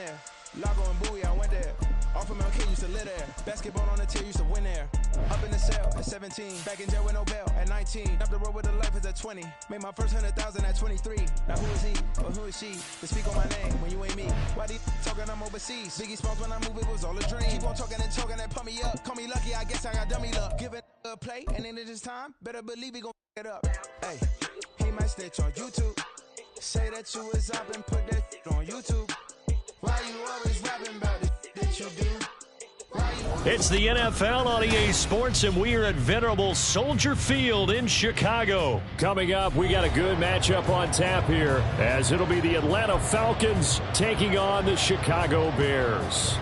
there. Lago and Bowie, I went there. Off of MLK, used to live there. Basketball on the tier, used to win there. Up in the cell at 17. Back in jail with no bail at 19. Up the road with a life as at 20. Made my first 100,000 at 23. Now who is he or who is she to speak on my name when you ain't me? Why they talking I'm overseas? Biggie Smalls when I move, it was all a dream. Keep on talking and pump me up. Call me lucky, I guess I got dummy luck. Give it a play, and then it's time. Better believe he gon' it up. Hey, he might snitch on YouTube. Say that you was up and put that on YouTube. Why you always rapping about it that you do? It's the NFL on EA Sports, and we are at venerable Soldier Field in Chicago. Coming up, we got a good matchup on tap here, as it'll be the Atlanta Falcons taking on the Chicago Bears.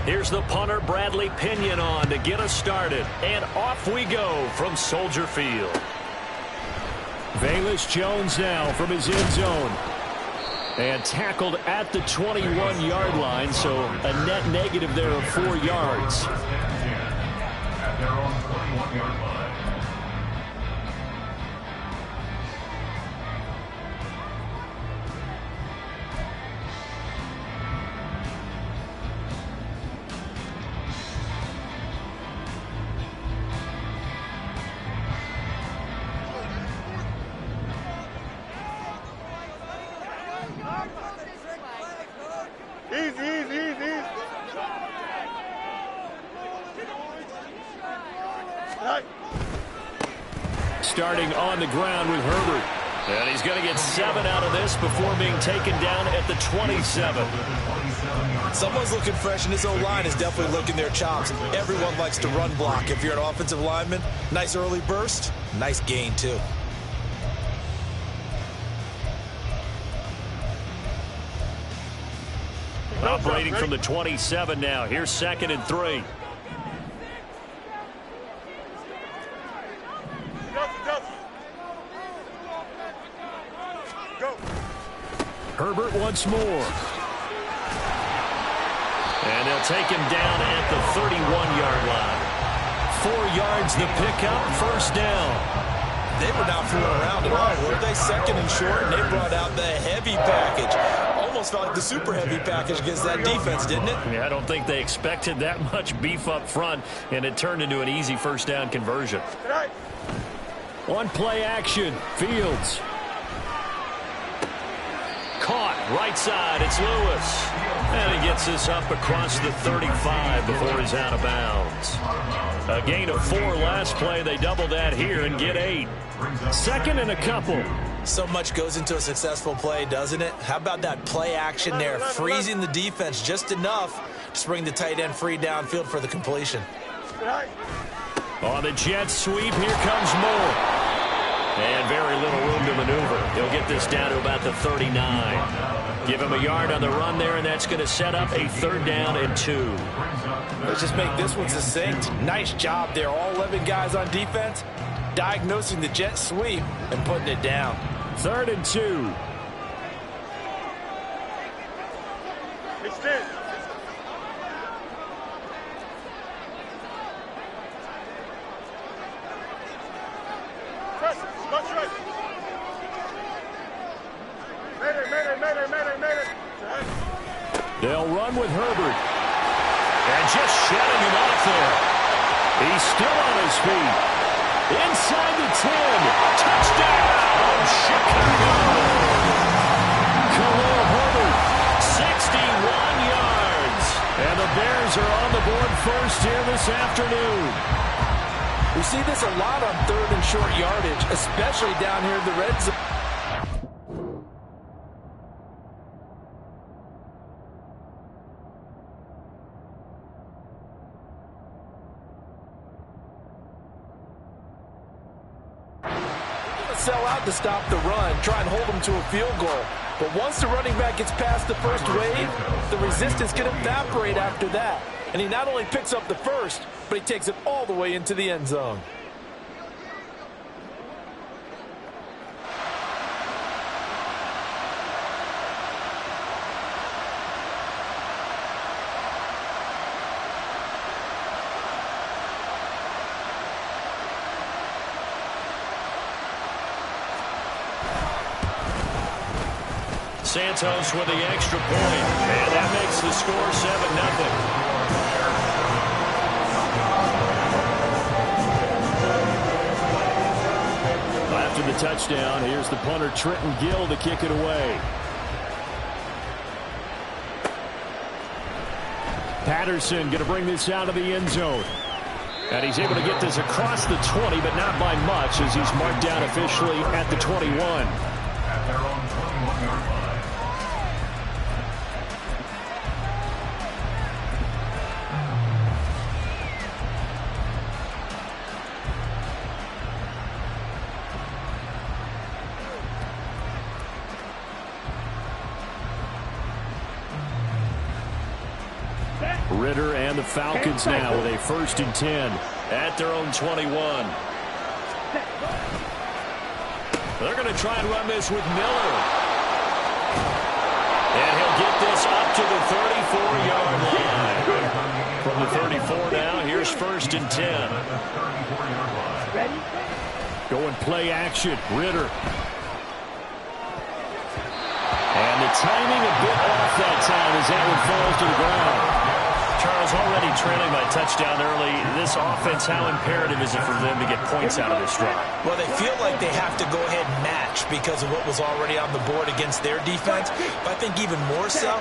Here's the punter, Bradley Pinion, on to get us started. And off we go from Soldier Field. Velus Jones now from his end zone. And tackled at the 21-yard line, so a net negative there of 4 yards. At their own 21-yard line. Starting on the ground with Herbert. And he's going to get 7 out of this before being taken down at the 27. Someone's looking fresh, and this O-line is definitely looking their chops. Everyone likes to run block. If you're an offensive lineman, nice early burst, nice gain too. Operating from the 27 now. Here's 2nd and 3. Herbert once more. And they'll take him down at the 31-yard line. 4 yards the pickup, first down. They were not fooling around at all, were they? 2nd and short, and they brought out the heavy package. Almost felt like the super heavy package against that defense, didn't it? Yeah, I don't think they expected that much beef up front, and it turned into an easy first down conversion. On play action, Fields. Caught, right side, it's Lewis. And he gets this up across the 35 before he's out of bounds. A gain of 4 last play. They double that here and get 8. 2nd and a couple. So much goes into a successful play, doesn't it? How about that play action there? Freezing the defense just enough to bring the tight end free downfield for the completion. On the jet sweep, here comes Moore. And very little room to maneuver. He'll get this down to about the 39. Give him a yard on the run there, and that's going to set up a 3rd down and 2. Let's just make this one succinct. Nice job there. All 11 guys on defense diagnosing the jet sweep and putting it down. 3rd and 2. Extend. They'll run with Herbert. And just shutting him off there. He's still on his feet. Inside the 10. Touchdown, Chicago. Khalil Herbert, 61 yards. And the Bears are on the board first here this afternoon. We see this a lot on 3rd and short yardage, especially down here in the red zone. Sell out to stop the run, try and hold them to a field goal. But once the running back gets past the first wave, the resistance can evaporate after that. And he not only picks up the first, but he takes it all the way into the end zone. Santos with the extra point, and that makes the score 7-0. After the touchdown, here's the punter Trenton Gill to kick it away. Patterson going to bring this out of the end zone. And he's able to get this across the 20, but not by much, as he's marked down officially at the 21. At their own 21-yard line. Ritter and the Falcons now with a 1st and 10 at their own 21. They're going to try and run this with Miller. And he'll get this up to the 34-yard line. From the 34 now, here's 1st and 10. Going play action, Ritter. And the timing a bit off that time as that one falls to the ground. Charles, already trailing by touchdown early. This offense, how imperative is it for them to get points out of this drive? Well, they feel like they have to go ahead and match because of what was already on the board against their defense. But I think even more so,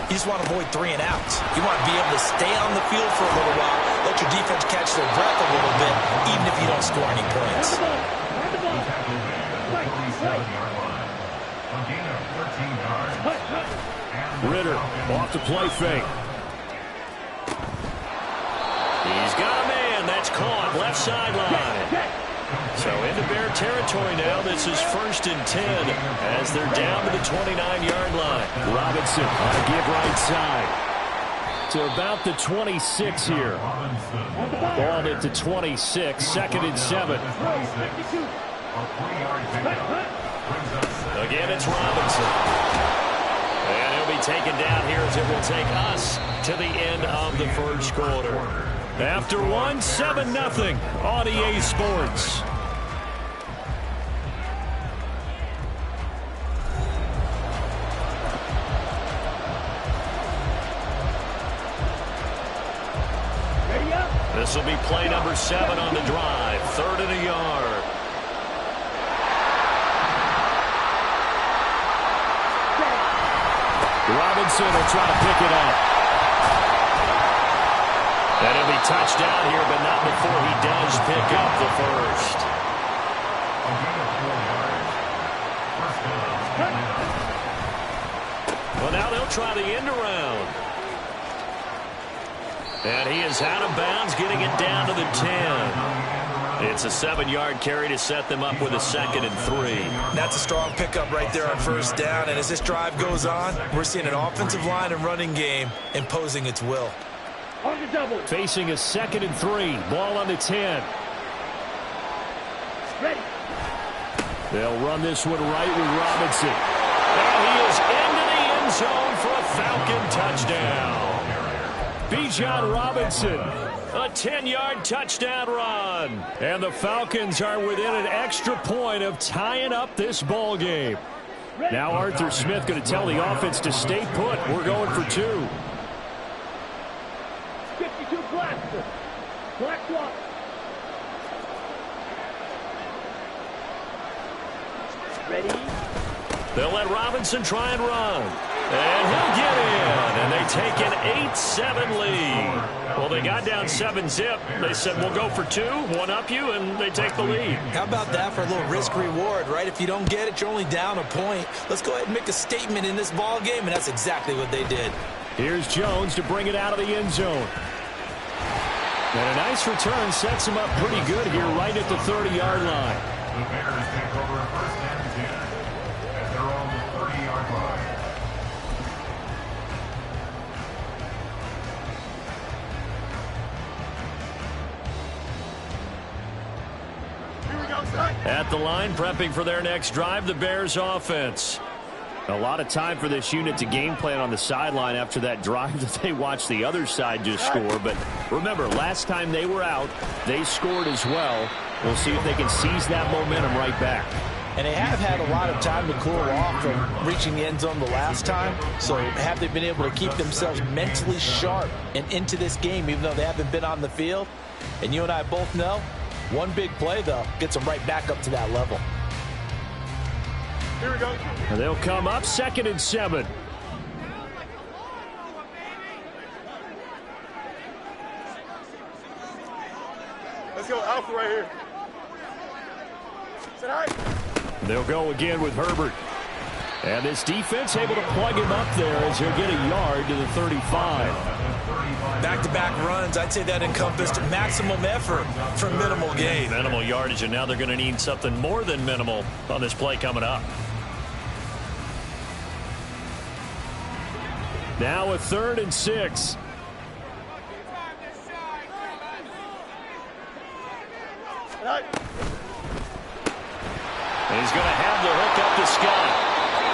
you just want to avoid 3 and outs. You want to be able to stay on the field for a little while, let your defense catch their breath a little bit, even if you don't score any points. Ritter off the play fake. He's got a man. That's caught. Left sideline. So into Bear territory now. This is 1st and 10 as they're down to the 29-yard line. Robinson on a give right side to about the 26 here. Ball at the 26. 2nd and 7. Again, it's Robinson. And he'll be taken down here as it will take us to the end of the first quarter. After 7-0 on EA Sports. This will be play number 7 on the drive. 3rd and a yard. Robinson will try to pick it up. And he'll be touched down here, but not before he does pick up the first. Well, now they'll try the end around. And he is out of bounds, getting it down to the 10. It's a 7-yard carry to set them up with a 2nd and 3. That's a strong pickup right there on 1st down. And as this drive goes on, we're seeing an offensive line and running game imposing its will. Facing a 2nd and 3. Ball on the 10. Ready. They'll run this one right with Robinson. And he is into the end zone for a Falcon touchdown. Bijan Robinson, a 10-yard touchdown run. And the Falcons are within an extra point of tying up this ball game. Now Arthur Smith going to tell the offense to stay put. We're going for 2. 52 black. Black swap. Ready. They'll let Robinson try and run. And he'll get in. And they take an 8-7 lead. Well, they got down 7-zip. They said, we'll go for 2, one up you, and they take the lead. How about that for a little risk-reward, right? If you don't get it, you're only down a point. Let's go ahead and make a statement in this ball game, and that's exactly what they did. Here's Jones to bring it out of the end zone. And a nice return sets him up pretty good here right at the 30-yard line. The Bears take over 1st and 10 at their own 30-yard line. At the line, prepping for their next drive, the Bears offense. A lot of time for this unit to game plan on the sideline after that drive that they watched the other side just score. But remember, last time they were out, they scored as well. We'll see if they can seize that momentum right back. And they have had a lot of time to cool off from reaching the end zone the last time. So have they been able to keep themselves mentally sharp and into this game, even though they haven't been on the field? And you and I both know, one big play, though, gets them right back up to that level. Here we go. And they'll come up 2nd and 7. Let's go Alpha right here. Say hi. They'll go again with Herbert. And this defense able to plug him up there as he'll get a yard to the 35. Back-to-back runs, I'd say that encompassed maximum effort for minimal gain. Minimal yardage, and now they're going to need something more than minimal on this play coming up. Now a 3rd and 6. And he's going to have the hook up to Scott.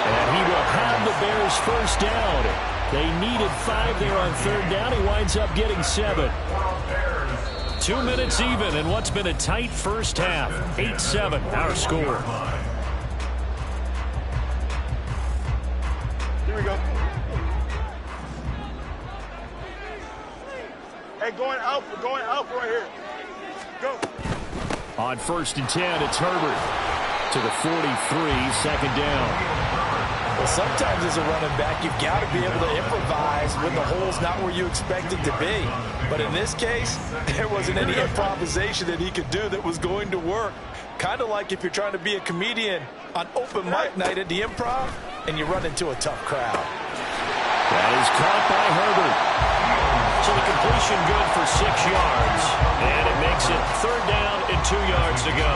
And he will have the Bears first down. They needed 5 there on 3rd down. He winds up getting 7. 2 minutes even in what's been a tight first half. 8-7 our score. Here we go. Hey, going Alpha right here. Go. On 1st and 10, it's Herbert to the 43, 2nd down. Well, sometimes as a running back, you've got to be able to improvise when the hole's not where you expect it to be. But in this case, there wasn't any improvisation that he could do that was going to work. Kind of like if you're trying to be a comedian on open mic night at the Improv and you run into a tough crowd. That is caught by Herbert. So the completion good for 6 yards. And it makes it 3rd down and 2 yards to go.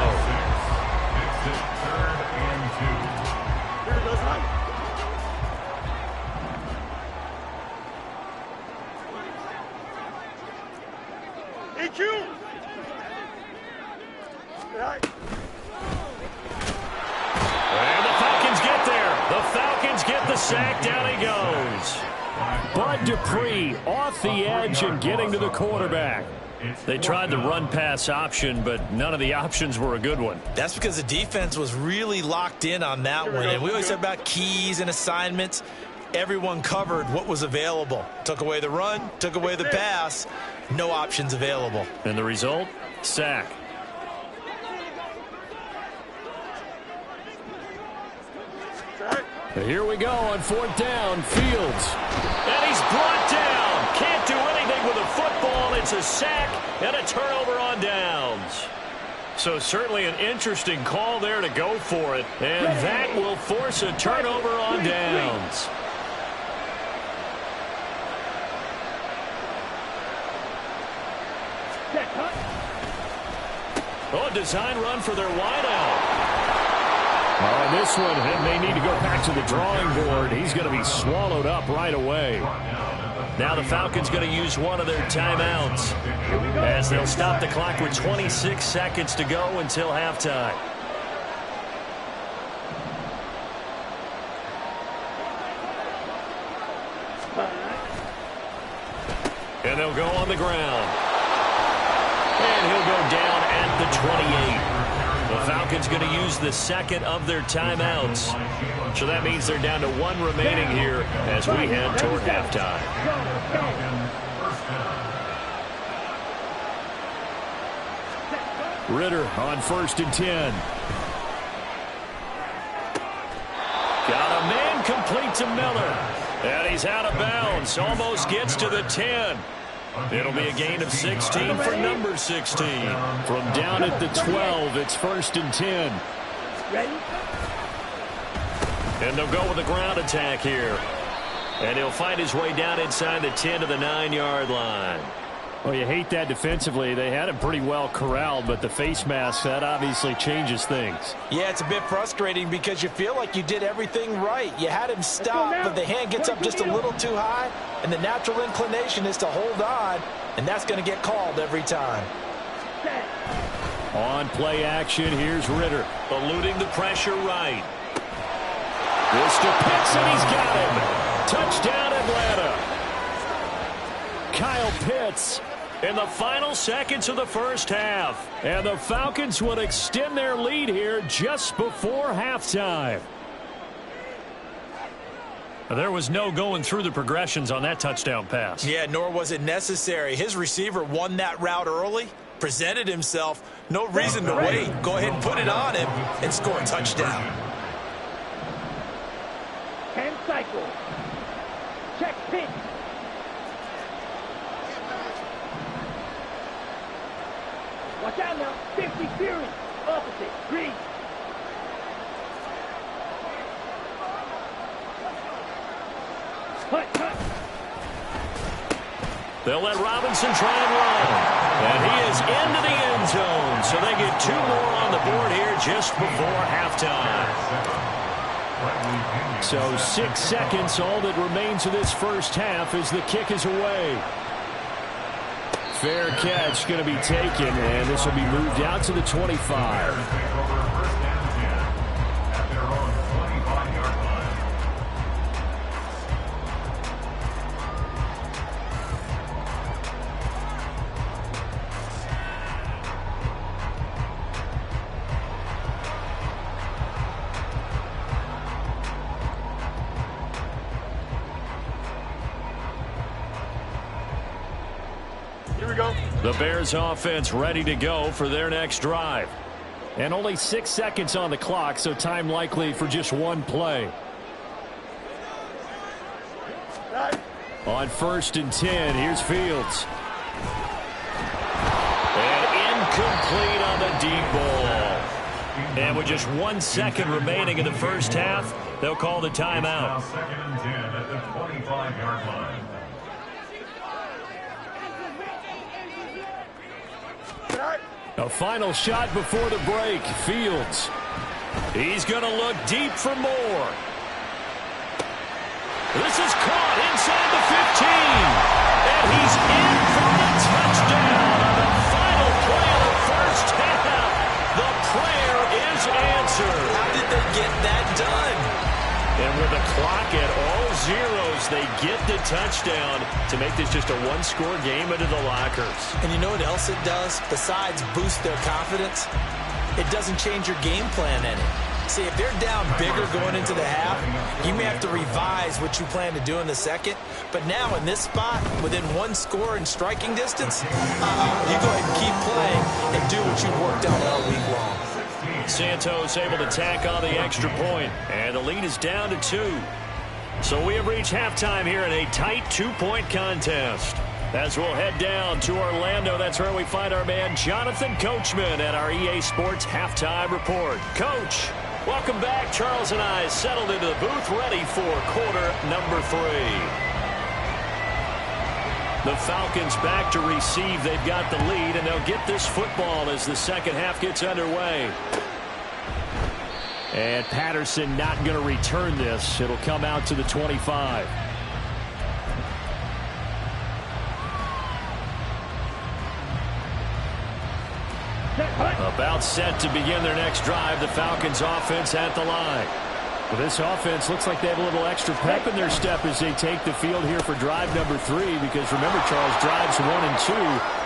It's 3rd and 2. Here goes right. EQ. Right. And the Falcons get there. The Falcons get the sack. Down he goes. Bud Dupree off the edge and getting to the quarterback. They tried the run-pass option, but none of the options were a good one. That's because the defense was really locked in on that one. And we always talk about keys and assignments. Everyone covered what was available. Took away the run, took away the pass. No options available. And the result? Sack. Here we go on 4th down. Fields. And he's brought down. Can't do anything with a football. It's a sack and a turnover on downs. So certainly an interesting call there to go for it. And that will force a turnover on downs. Oh, design run for their wideout. Oh, this one, it may need to go back to the drawing board. He's going to be swallowed up right away. Now the Falcons going to use one of their timeouts as they'll stop the clock with 26 seconds to go until halftime. And they'll go on the ground. And he'll go down at the 28. The Falcons going to use the 2nd of their timeouts. So that means they're down to 1 remaining here as we head toward halftime. Ritter on 1st and 10. Got a man complete to Miller. And he's out of bounds. Almost gets to the 10. It'll be a gain of 16 for number 16. From down at the 12, it's 1st and 10. Ready? And they'll go with a ground attack here. And he'll find his way down inside the 10 to the 9-yard line. Well, you hate that defensively. They had him pretty well corralled, but the face mask, that obviously changes things. Yeah, it's a bit frustrating because you feel like you did everything right. You had him stop, but the hand gets up just a little too high, and the natural inclination is to hold on, and that's going to get called every time. On play action, here's Ritter. Eluding the pressure right. This to Pitts, and he's got him. Touchdown, Atlanta. Kyle Pitts in the final seconds of the first half. And the Falcons will extend their lead here just before halftime. There was no going through the progressions on that touchdown pass. Yeah, nor was it necessary. His receiver won that route early, presented himself. No reason to wait. Go ahead and put it on him and score a touchdown. 10 cycles. Check pitch. Watch out now. 50 Fury. Opposite. Green. They'll let Robinson try and run. And he is into the end zone. So they get 2 more on the board here just before halftime. So 6 seconds, all that remains of this first half as the kick is away. Fair catch going to be taken, and this will be moved out to the 25. The Bears offense ready to go for their next drive. And only 6 seconds on the clock, so time likely for just one play. On 1st and 10, here's Fields. And incomplete on the deep ball. And with just 1 second remaining in the first half, they'll call the timeout. 2nd and 10 at the 25-yard line. A final shot before the break. Fields. He's going to look deep for more. This is caught inside the 15. And he's in for a touchdown on the final play of the first half. The prayer is answered. How did they get that done? And with the clock at all zeros, they get the touchdown to make this just a one-score game into the lockers. And you know what else it does? Besides boost their confidence, it doesn't change your game plan any. See, if they're down bigger going into the half, you may have to revise what you plan to do in the second. But now in this spot, within 1 score in striking distance, you go ahead and keep playing and do what you've worked on all week long. Santos able to tack on the extra point, and the lead is down to 2. So we have reached halftime here in a tight 2-point contest. As we'll head down to Orlando, that's where we find our man Jonathan Coachman at our EA Sports Halftime Report. Coach, welcome back. Charles and I settled into the booth ready for quarter number 3. The Falcons back to receive. They've got the lead, and they'll get this football as the second half gets underway. And Patterson not going to return this. It'll come out to the 25. About set to begin their next drive. The Falcons offense at the line. Well, this offense looks like they have a little extra pep in their step as they take the field here for drive number 3. Because remember, Charles, drives 1 and 2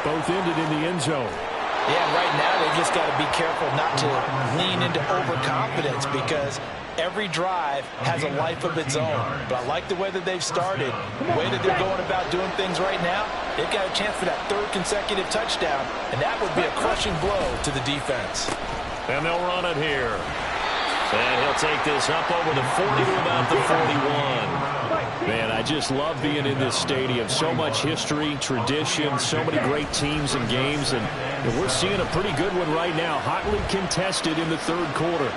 both ended in the end zone. Yeah, right now they just got to be careful not to lean into overconfidence because every drive has a life of its own. But I like the way that they've started, the way that they're going about doing things right now. They've got a chance for that 3rd consecutive touchdown, and that would be a crushing blow to the defense. And they'll run it here. And he'll take this up over the 40 to about the 41. Man, I just love being in this stadium. So much history, tradition, so many great teams and games. And we're seeing a pretty good one right now. Hotly contested in the 3rd quarter.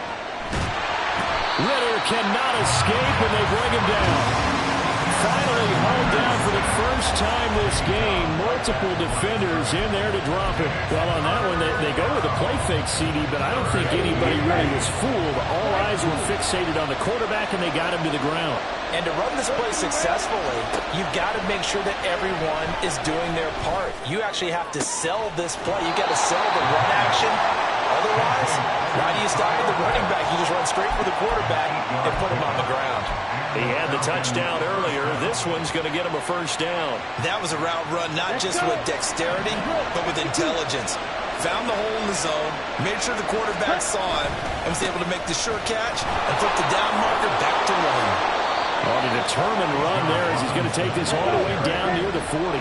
Ritter cannot escape, and they bring him down. finally hauled down for the first time this game. Multiple defenders in there to drop it. Well, on that one, they go with a play fake, CD, but I don't think anybody really was fooled. All eyes were fixated on the quarterback, and they got him to the ground. And to run this play successfully, you've got to make sure that everyone is doing their part. You actually have to sell this play. You've got to sell the run action. Otherwise, why do you stop at the running back? You just run straight for the quarterback and put him on the ground. He had the touchdown earlier. This one's going to get him a first down. That was a route run not just with dexterity, but with intelligence. Found the hole in the zone, made sure the quarterback saw him, and was able to make the sure catch and flip the down marker back to run. On a determined run there as he's going to take this all the way down near the 40.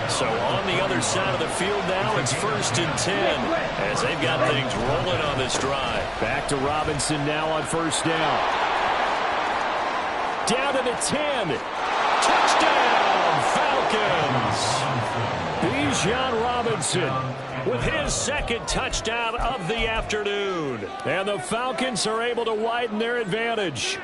So on the other side of the field now, it's 1st and 10 as they've got things rolling on this drive. Back to Robinson now on 1st down. Down to the 10. Touchdown, Falcons. Bijan Robinson with his 2nd touchdown of the afternoon. And the Falcons are able to widen their advantage.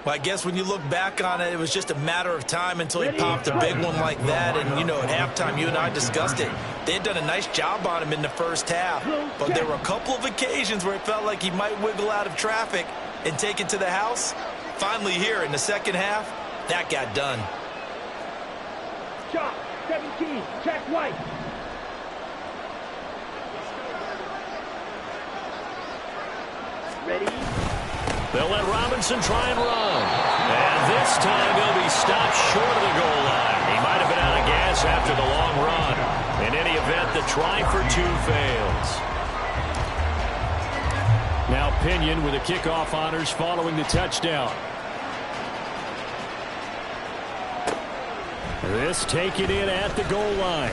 Well, I guess when you look back on it, it was just a matter of time until he popped a big one like that. And, you know, at halftime, you and I discussed it. They had done a nice job on him in the first half. But there were a couple of occasions where it felt like he might wiggle out of traffic and take it to the house. Finally here in the second half, that got done. Chop, 17, Jack White. Ready? They'll let Robinson try and run. And this time he'll be stopped short of the goal line. He might have been out of gas after the long run. In any event, the try for 2 fails. Now Pinion with the kickoff honors following the touchdown. This taken in at the goal line.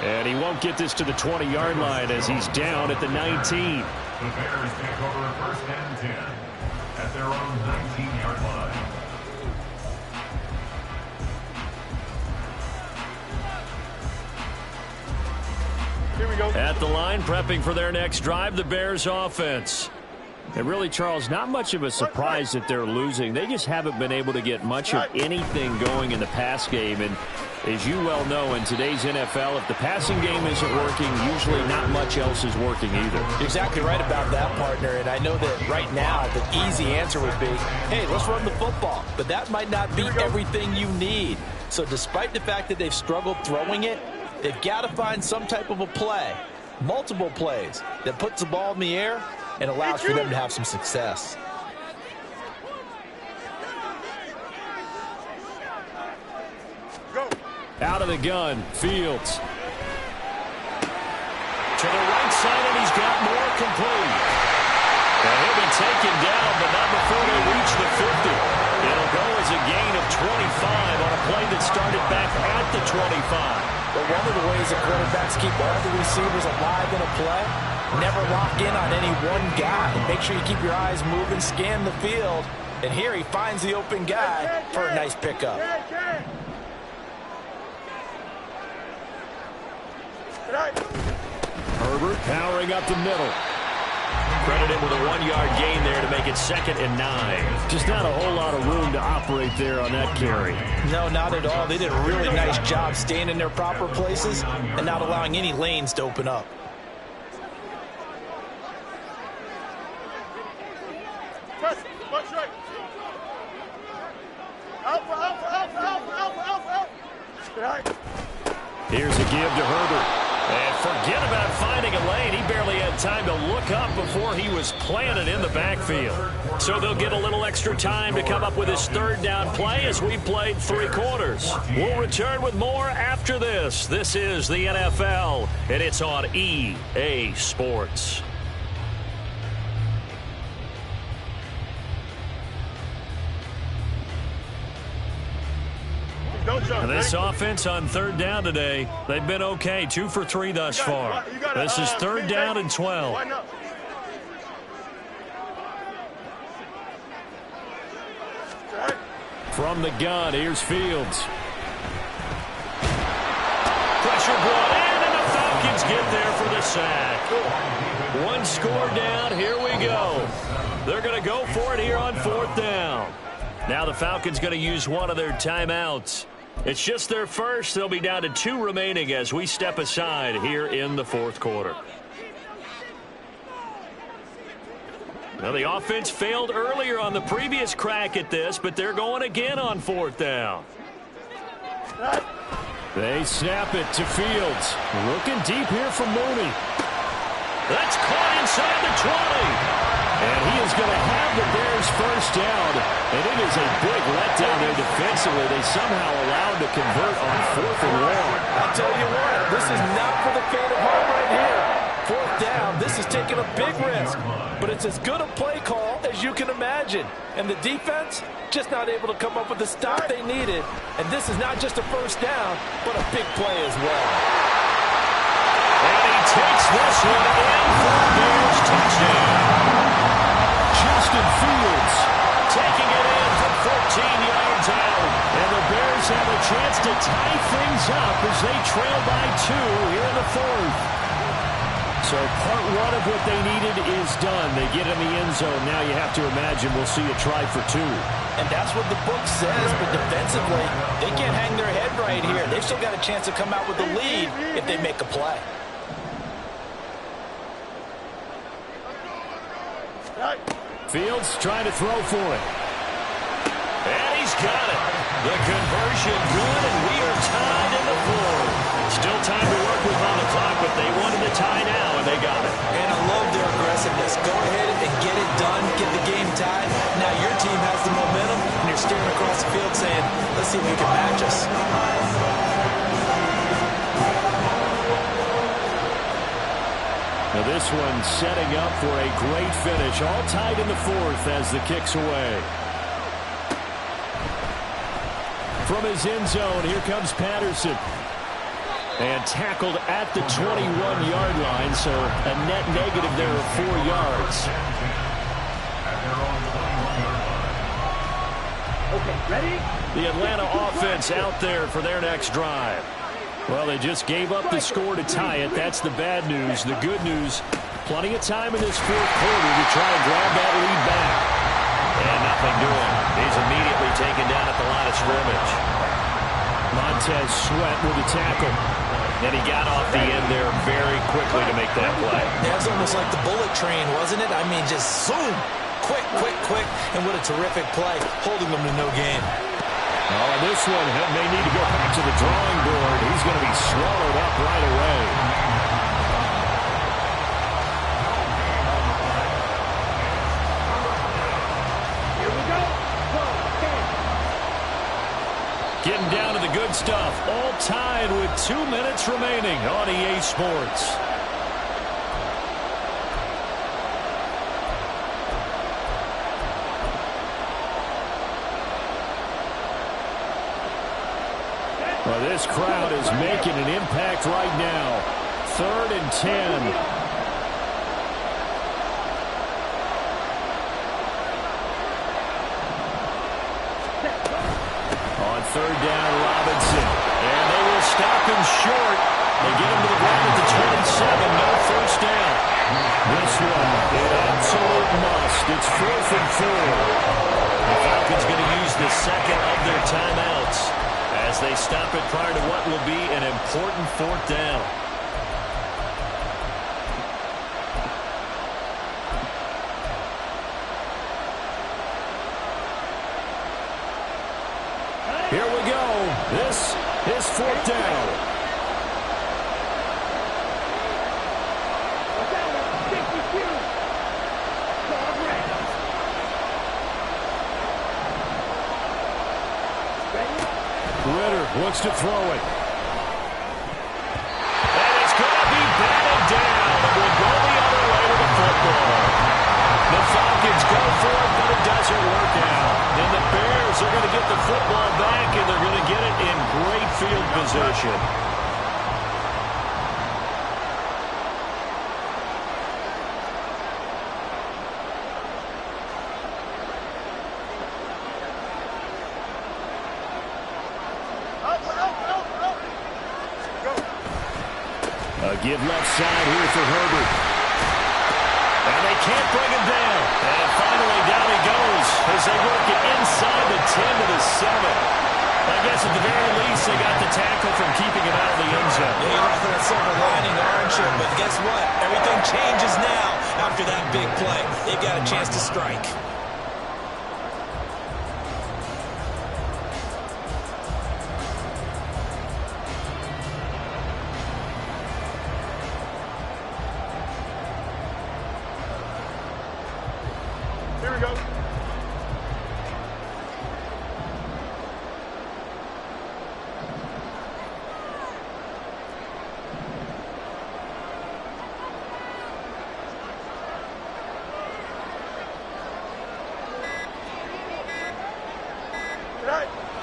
And he won't get this to the 20-yard line as he's down at the 19. The Bears take over 1st and 10 at their own 19-yard line. Here we go. At the line, prepping for their next drive, the Bears offense. And really, Charles, not much of a surprise that they're losing. They just haven't been able to get much of anything going in the pass game. And as you well know, in today's NFL, if the passing game isn't working, usually not much else is working either. You're exactly right about that, partner. And I know that right now the easy answer would be, hey, let's run the football. But that might not be everything you need. So despite the fact that they've struggled throwing it, they've got to find some type of a play, multiple plays, that puts the ball in the air and allows for them to have some success. Go. Out of the gun, Fields. To the right side, and he's got more complete. And he'll be taken down, but not before they reach the 50. It'll go as a gain of 25 on a play that started back at the 25. But one of the ways that quarterbacks keep all the receivers alive in a play, never lock in on any one guy. Make sure you keep your eyes moving, scan the field. And here he finds the open guy for a nice pickup. Herbert powering up the middle. Credit him with a 1-yard gain there to make it 2nd and 9. Just not a whole lot of room to operate there on that carry. No, not at all. They did a really nice job staying in their proper places and not allowing any lanes to open up. Here's a give to Herbert. And forget about finding a lane. He barely had time to look up before he was planted in the backfield. So they'll get a little extra time to come up with his 3rd down play as we played 3 quarters. We'll return with more after this. This is the NFL, and it's on EA Sports. And this offense on 3rd down today, they've been okay. 2 for 3 thus far. This is 3rd down and 12. From the gun, here's Fields. Pressure brought in, and the Falcons get there for the sack. 1 score down, here we go. They're going to go for it here on 4th down. Now the Falcons going to use one of their timeouts. It's just their first. They'll be down to 2 remaining as we step aside here in the fourth quarter. Now the offense failed earlier on the previous crack at this, but they're going again on 4th down. They snap it to Fields. Looking deep here from Mooney. That's caught inside the 20. And he is going to have the Bears first down. And it is a big letdown there defensively. They somehow allowed to convert on 4th and long. I'll tell you what, this is not for the faint of heart right here. 4th down, this is taking a big risk. But it's as good a play call as you can imagine. And the defense just not able to come up with the stop they needed. And this is not just a first down, but a big play as well. And he takes this one in for a Bears touchdown. Justin Fields taking it in from 14 yards out. And the Bears have a chance to tie things up as they trail by 2 here in the 4th. So part 1 of what they needed is done. They get in the end zone. Now you have to imagine we'll see a try for 2. And that's what the book says, but defensively, they can't hang their head right here. They've still got a chance to come out with the lead if they make a play. Fields trying to throw for it. And he's got it. The conversion good, and we are tied in the 4th. Still time to work with on the clock, but they wanted the tie now, and they got it. And I love their aggressiveness. Go ahead and get it done, get the game tied. Now your team has the momentum, and you're staring across the field saying, let's see if we can match us. Now this one setting up for a great finish. All tied in the 4th as the kick's away. From his end zone, here comes Patterson. And tackled at the 21-yard line, so a net negative there of 4 yards. Okay, ready? The Atlanta offense out there for their next drive. Well, they just gave up the score to tie it. That's the bad news. The good news, plenty of time in this 4th quarter to try and grab that lead back. And nothing doing. He's immediately taken down at the line of scrimmage. Montez Sweat with the tackle. And he got off the end there very quickly to make that play. That was almost like the bullet train, wasn't it? I mean, just zoom. Quick, quick, quick. And what a terrific play, holding them to no gain. Oh, and this one may need to go back to the drawing board. He's going to be swallowed up right away. Here we go. Getting down to the good stuff. All tied with 2 minutes remaining on EA Sports. Well, this crowd is making an impact right now. 3rd and 10. On 3rd down, Robinson. And they will stop him short. They get him to the ground at the 27. No first down. This one, an absolute must. It's 4th and 4. The Falcons going to use the second of their timeouts as they stop it prior to what will be an important 4th down. Here we go. This is 4th down. Ritter looks to throw it. And it's going to be batted down. It will go the other way with the football. The Falcons go for it, but it doesn't work out. And the Bears are going to get the football back, and they're going to get it in great field position. A give left side here for Herbert. And they can't bring him down. And finally down he goes as they work it inside the into the 7. I guess at the very least, they got the tackle from keeping him out of the end zone. Yeah, you're looking at silver lining, aren't you? But guess what? Everything changes now after that big play. They've got a chance to strike. Here we go.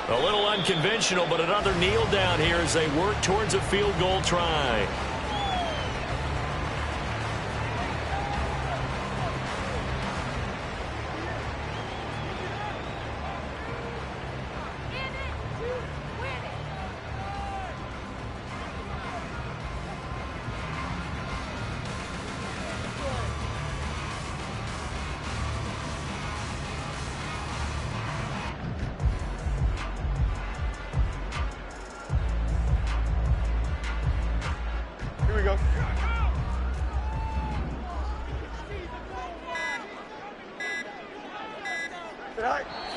A little unconventional, but another kneel down here as they work towards a field goal try. Here we go.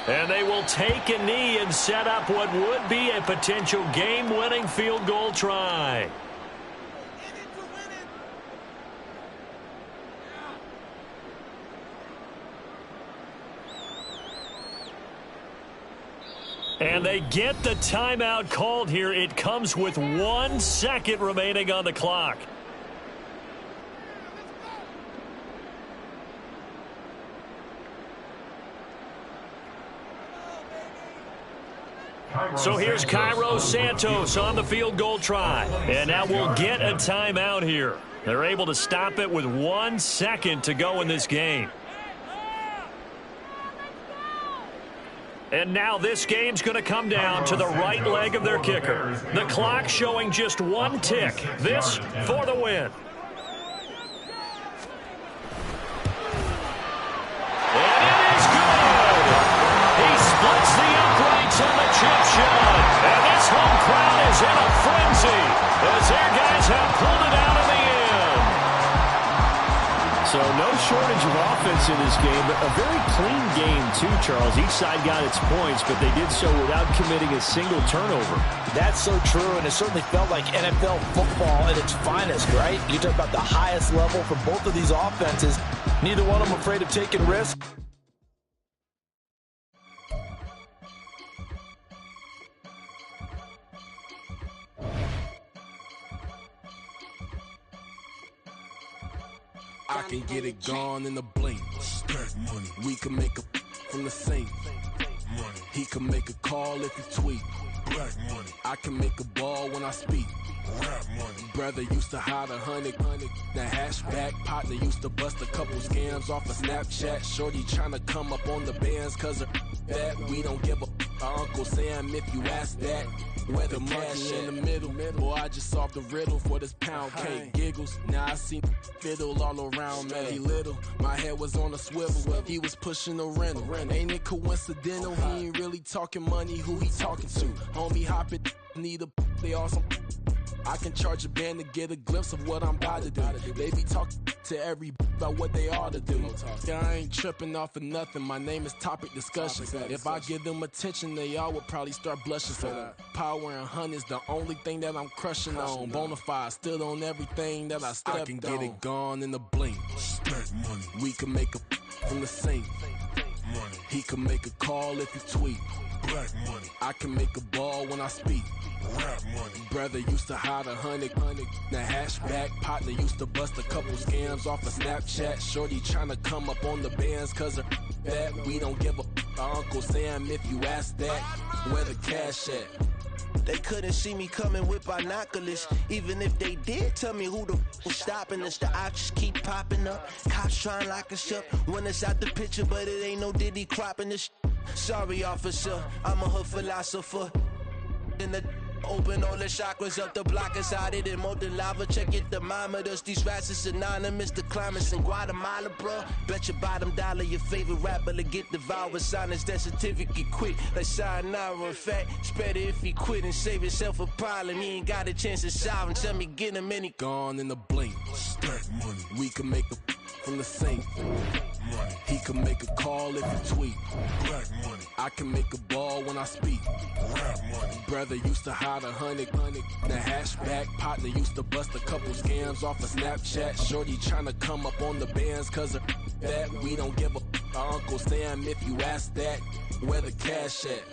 And they will take a knee and set up what would be a potential game-winning field goal try. And they get the timeout called here. It comes with 1 second remaining on the clock. So here's Cairo Santos on the field goal try. And now we'll get a timeout here. They're able to stop it with 1 second to go in this game. And now this game's going to come down to the right leg of their kicker. The clock showing just 1 tick. This for the win. And it is good. He splits the uprights on the chip shot. And this home crowd is in a frenzy as their guys have pulled it out in the end. So no shortage of offense in this game, but a very clean game too, Charles. Each side got its points, but they did so without committing a single turnover. That's so true, and it certainly felt like NFL football at its finest, right? You talk about the highest level for both of these offenses. Neither one of them afraid of taking risks. I can get it gone in a blink. Stack money. We can make a from the sink. Money. He can make a call if he tweet. Black money. I can make a ball when I speak. Rap money. Brother used to hide 100. The hashback partner used to bust a couple scams off of Snapchat. Shorty tryna come up on the bands cause of that. We don't give a Uncle Sam if you ask that. Where the cash in the middle. Boy, I just solved the riddle for this pound cake. Giggles, now I see fiddle all around me. He little, my head was on a swivel. He was pushing a rental. Ain't it coincidental? He ain't really talking money, who he talking to? Homie hopping, need a, they awesome. I can charge a band to get a glimpse of what I'm about to do. They be talking to every about what they ought to do. Yeah, I ain't tripping off of nothing. My name is topic discussion. If I give them attention, they all would probably start blushing. So power and hunt is the only thing that I'm crushing on. Bonafide, stood on everything that I stepped on. I can get it gone in a blink. Stack money. We can make a from the sink. Money. He can make a call if he tweet. Black money. I can make a ball when I speak. Rap money. Brother used to hide 100. The hashback partner used to bust a couple scams off of Snapchat. Shorty tryna come up on the bands cause of that. We don't give a Uncle Sam if you ask that. Where the cash at? They couldn't see me coming with binoculars. Even if they did tell me who the f was stopping us, the options keep popping up. Cops trying to lock us up when it's out the picture, but it ain't no Diddy cropping this. Sorry, officer, I'm a hood philosopher. In the Open all the chakras up, the block is out it and molten lava. Check your thermometers. These rats is synonymous. The climates in Guatemala, bro. Bet your bottom dollar your favorite rapper to get devoured. Sign his death certificate quick. Like sayonara. In fact, it's better if he quit and save himself a problem. He ain't got a chance to solve him. Tell me, get him any. Gone in the blink. Stack money. We can make a from the safe. Money. He can make a call if he tweet. Black money. I can make a ball when I speak. Rap money. Brother used to hide 100. The hatchback partner used to bust a couple scams off of Snapchat. Shorty tryna come up on the bands cause of that. We don't give a our Uncle Sam if you ask that. Where the cash at?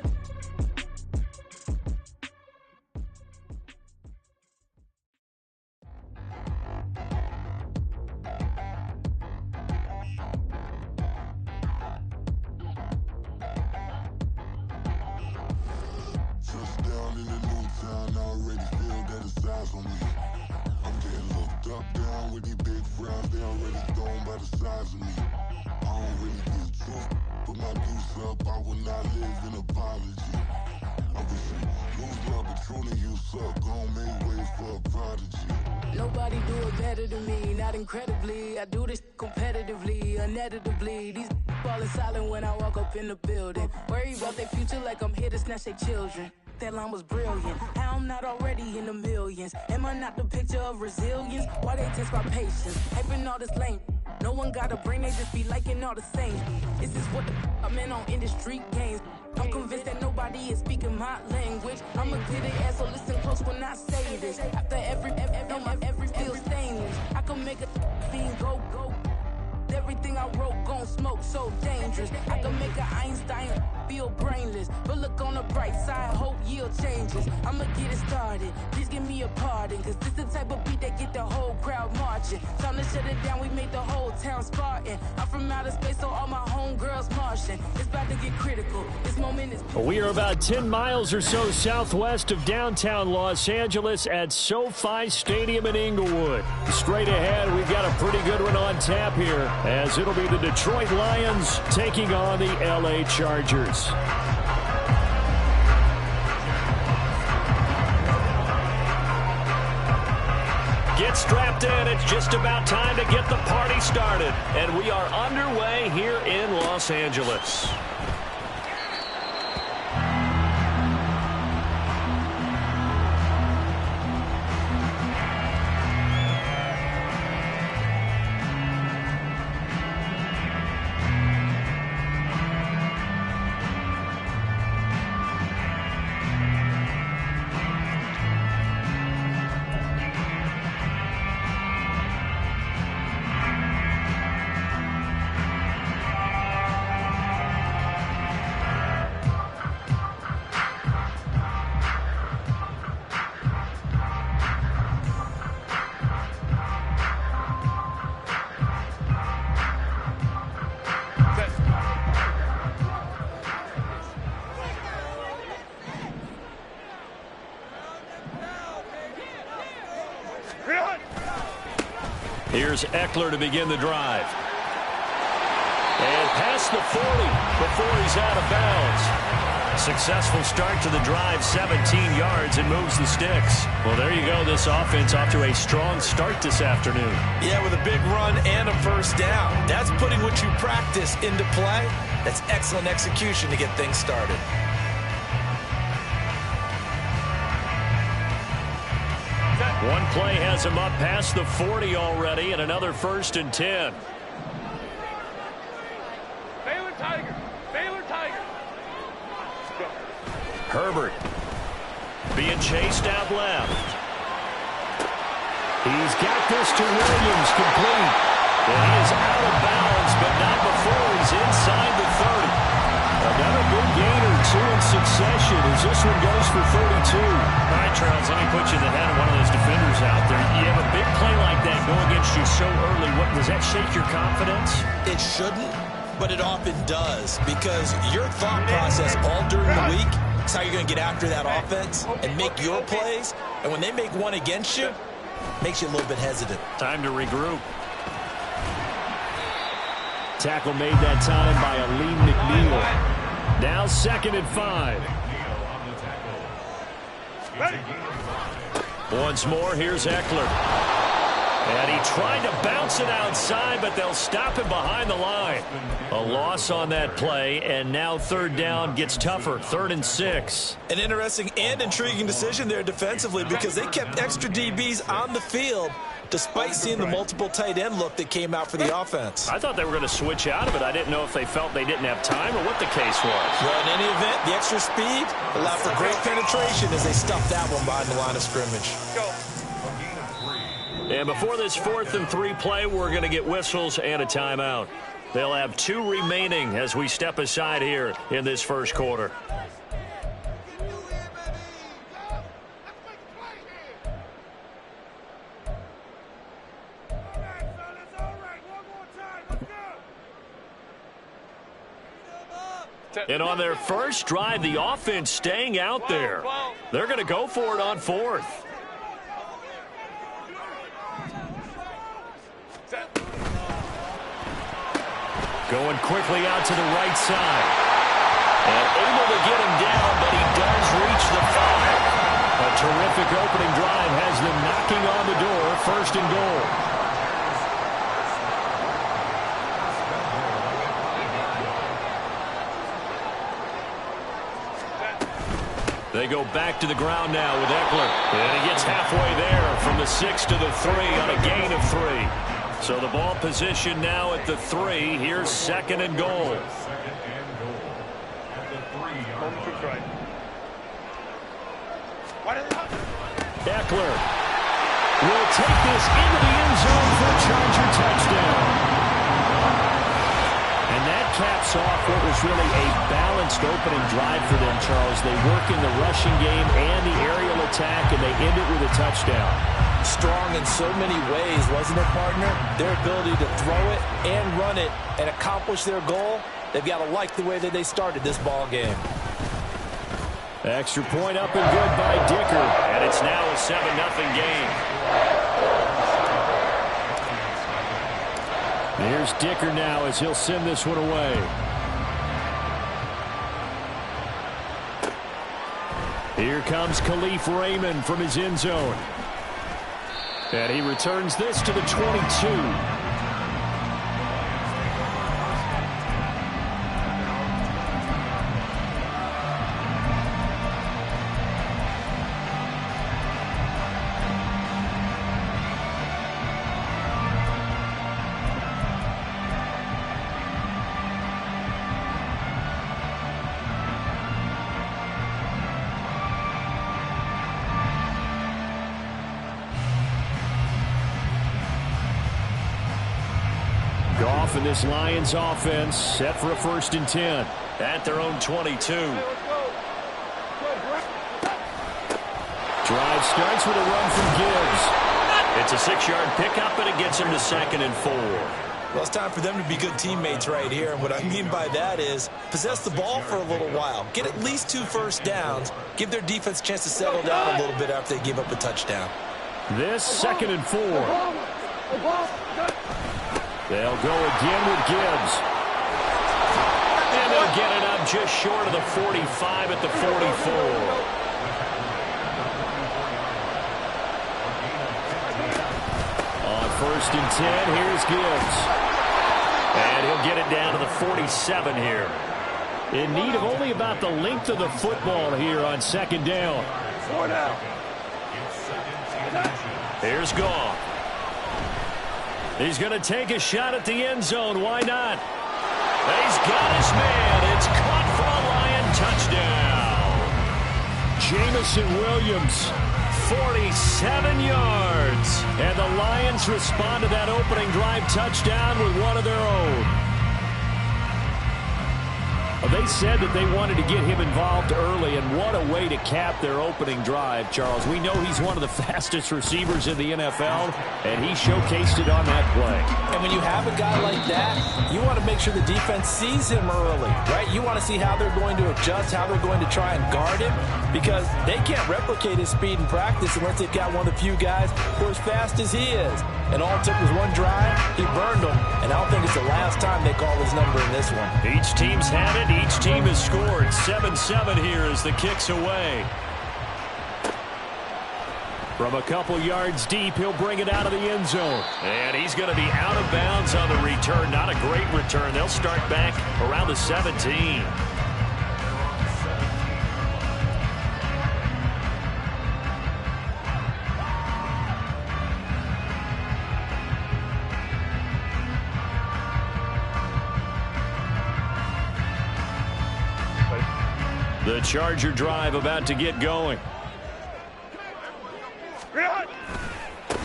Nobody do it better than me, not incredibly. I do this competitively, uneditably. These falling silent when I walk up in the building. Worry about their future like I'm here to snatch their children. That line was brilliant. How I'm not already in the millions? Am I not the picture of resilience? Why they test my patience? Hyping all this lame. No one got a brain, they just be liking all the same. This is what the I'm in on industry games. I'm convinced that nobody is speaking my language. I'ma get it ass, so listen close when I say this. After every feel stainless. I can make a scene go. Everything I wrote gon' smoke, so dangerous. I can make an Einstein feel brainless. But look on the bright side, hope yield changes. I'ma get it started, please give me a pardon. Cause this the type of beat that get the whole crowd marching. Time to shut it down, we made the whole town Spartan. I'm from outer space, so all my homegirls Martian. It's about to get critical, this moment is... We are about 10 miles or so southwest of downtown Los Angeles at SoFi Stadium in Inglewood. Straight ahead, we've got a pretty good one on tap here, as it'll be the Detroit Lions taking on the LA Chargers. Get strapped in. It's just about time to get the party started. And we are underway here in Los Angeles. Here's Eckler to begin the drive. And past the 40 before he's out of bounds. Successful start to the drive, 17 yards, and moves the sticks. Well, there you go. This offense off to a strong start this afternoon. Yeah, with a big run and a first down. That's putting what you practice into play. That's excellent execution to get things started. One play has him up past the 40 already, and another 1st and 10. Baylor Tiger. Baylor Tiger. Herbert being chased out left. He's got this to Williams, complete. And he is out of bounds, but not before he's inside the 30. Another good gain or two in succession as this one goes for 32. All right, Charles, let me put you in the head of one of those defenders out there. You have a big play like that go against you so early. What, does that shake your confidence? It shouldn't, but it often does, because your thought process all during the week is how you're going to get after that offense and make your plays. And when they make one against you, it makes you a little bit hesitant. Time to regroup. Tackle made that time by Aleem McNeil. Now 2nd and 5. Once more, here's Eckler. And he tried to bounce it outside, but they'll stop him behind the line. A loss on that play, and now third down gets tougher. 3rd and 6. An interesting and intriguing decision there defensively because they kept extra DBs on the field despite seeing the multiple tight end look that came out for the offense. I thought they were going to switch out of it. I didn't know if they felt they didn't have time or what the case was. Well, in any event, the extra speed allowed for great penetration as they stuffed that one behind the line of scrimmage. And before this 4th and 3 play, we're going to get whistles and a timeout. They'll have 2 remaining as we step aside here in this first quarter. And on their first drive, the offense staying out there. They're going to go for it on 4th. Going quickly out to the right side. And able to get him down, but he does reach the 5. A terrific opening drive has them knocking on the door. 1st and goal. They go back to the ground now with Eckler. And he gets halfway there from the 6 to the 3 on a gain of 3. So the ball position now at the 3. Here's 2nd and goal. Eckler will take this into the end zone for a Charger touchdown. And that caps off what was really a balanced opening drive for them, Charles. They work in the rushing game and the aerial attack, and they end it with a touchdown. Strong in so many ways, wasn't it, partner? Their ability to throw it and run it and accomplish their goal, they've got to like the way that they started this ball game. Extra point up and good by Dicker. And it's now a 7-0 game. Here's Dicker now as he'll send this one away. Here comes Khalif Raymond from his end zone. And he returns this to the 22. Goff and this Lions offense set for a 1st and 10 at their own 22. Drive starts with a run from Gibbs. It's a 6-yard pickup, and it gets them to 2nd and 4. Well, it's time for them to be good teammates right here. And what I mean by that is possess the ball for a little while. Get at least 2 first downs. Give their defense a chance to settle down a little bit after they give up a touchdown. This 2nd and 4. They'll go again with Gibbs. And they'll get it up just short of the 45 at the 44. On 1st and 10, here's Gibbs. And he'll get it down to the 47 here. In need of only about the length of the football here on 2nd down. Here's Goff. He's going to take a shot at the end zone. Why not? He's got his man. It's caught for a Lion touchdown. Jamison Williams, 47 yards. And the Lions respond to that opening drive touchdown with one of their own. They said that they wanted to get him involved early, and what a way to cap their opening drive, Charles. We know he's one of the fastest receivers in the NFL, and he showcased it on that play. And when you have a guy like that, you want to make sure the defense sees him early, right? You want to see how they're going to adjust, how they're going to try and guard him, because they can't replicate his speed in practice unless they've got one of the few guys who are as fast as he is. And all it took was one drive, he burned them, and I don't think it's the last time they call his number in this one. Each team's had it. Each team has scored. 7-7 here as the kick's away. From a couple yards deep, he'll bring it out of the end zone. And he's going to be out of bounds on the return. Not a great return. They'll start back around the 17. The Charger drive about to get going.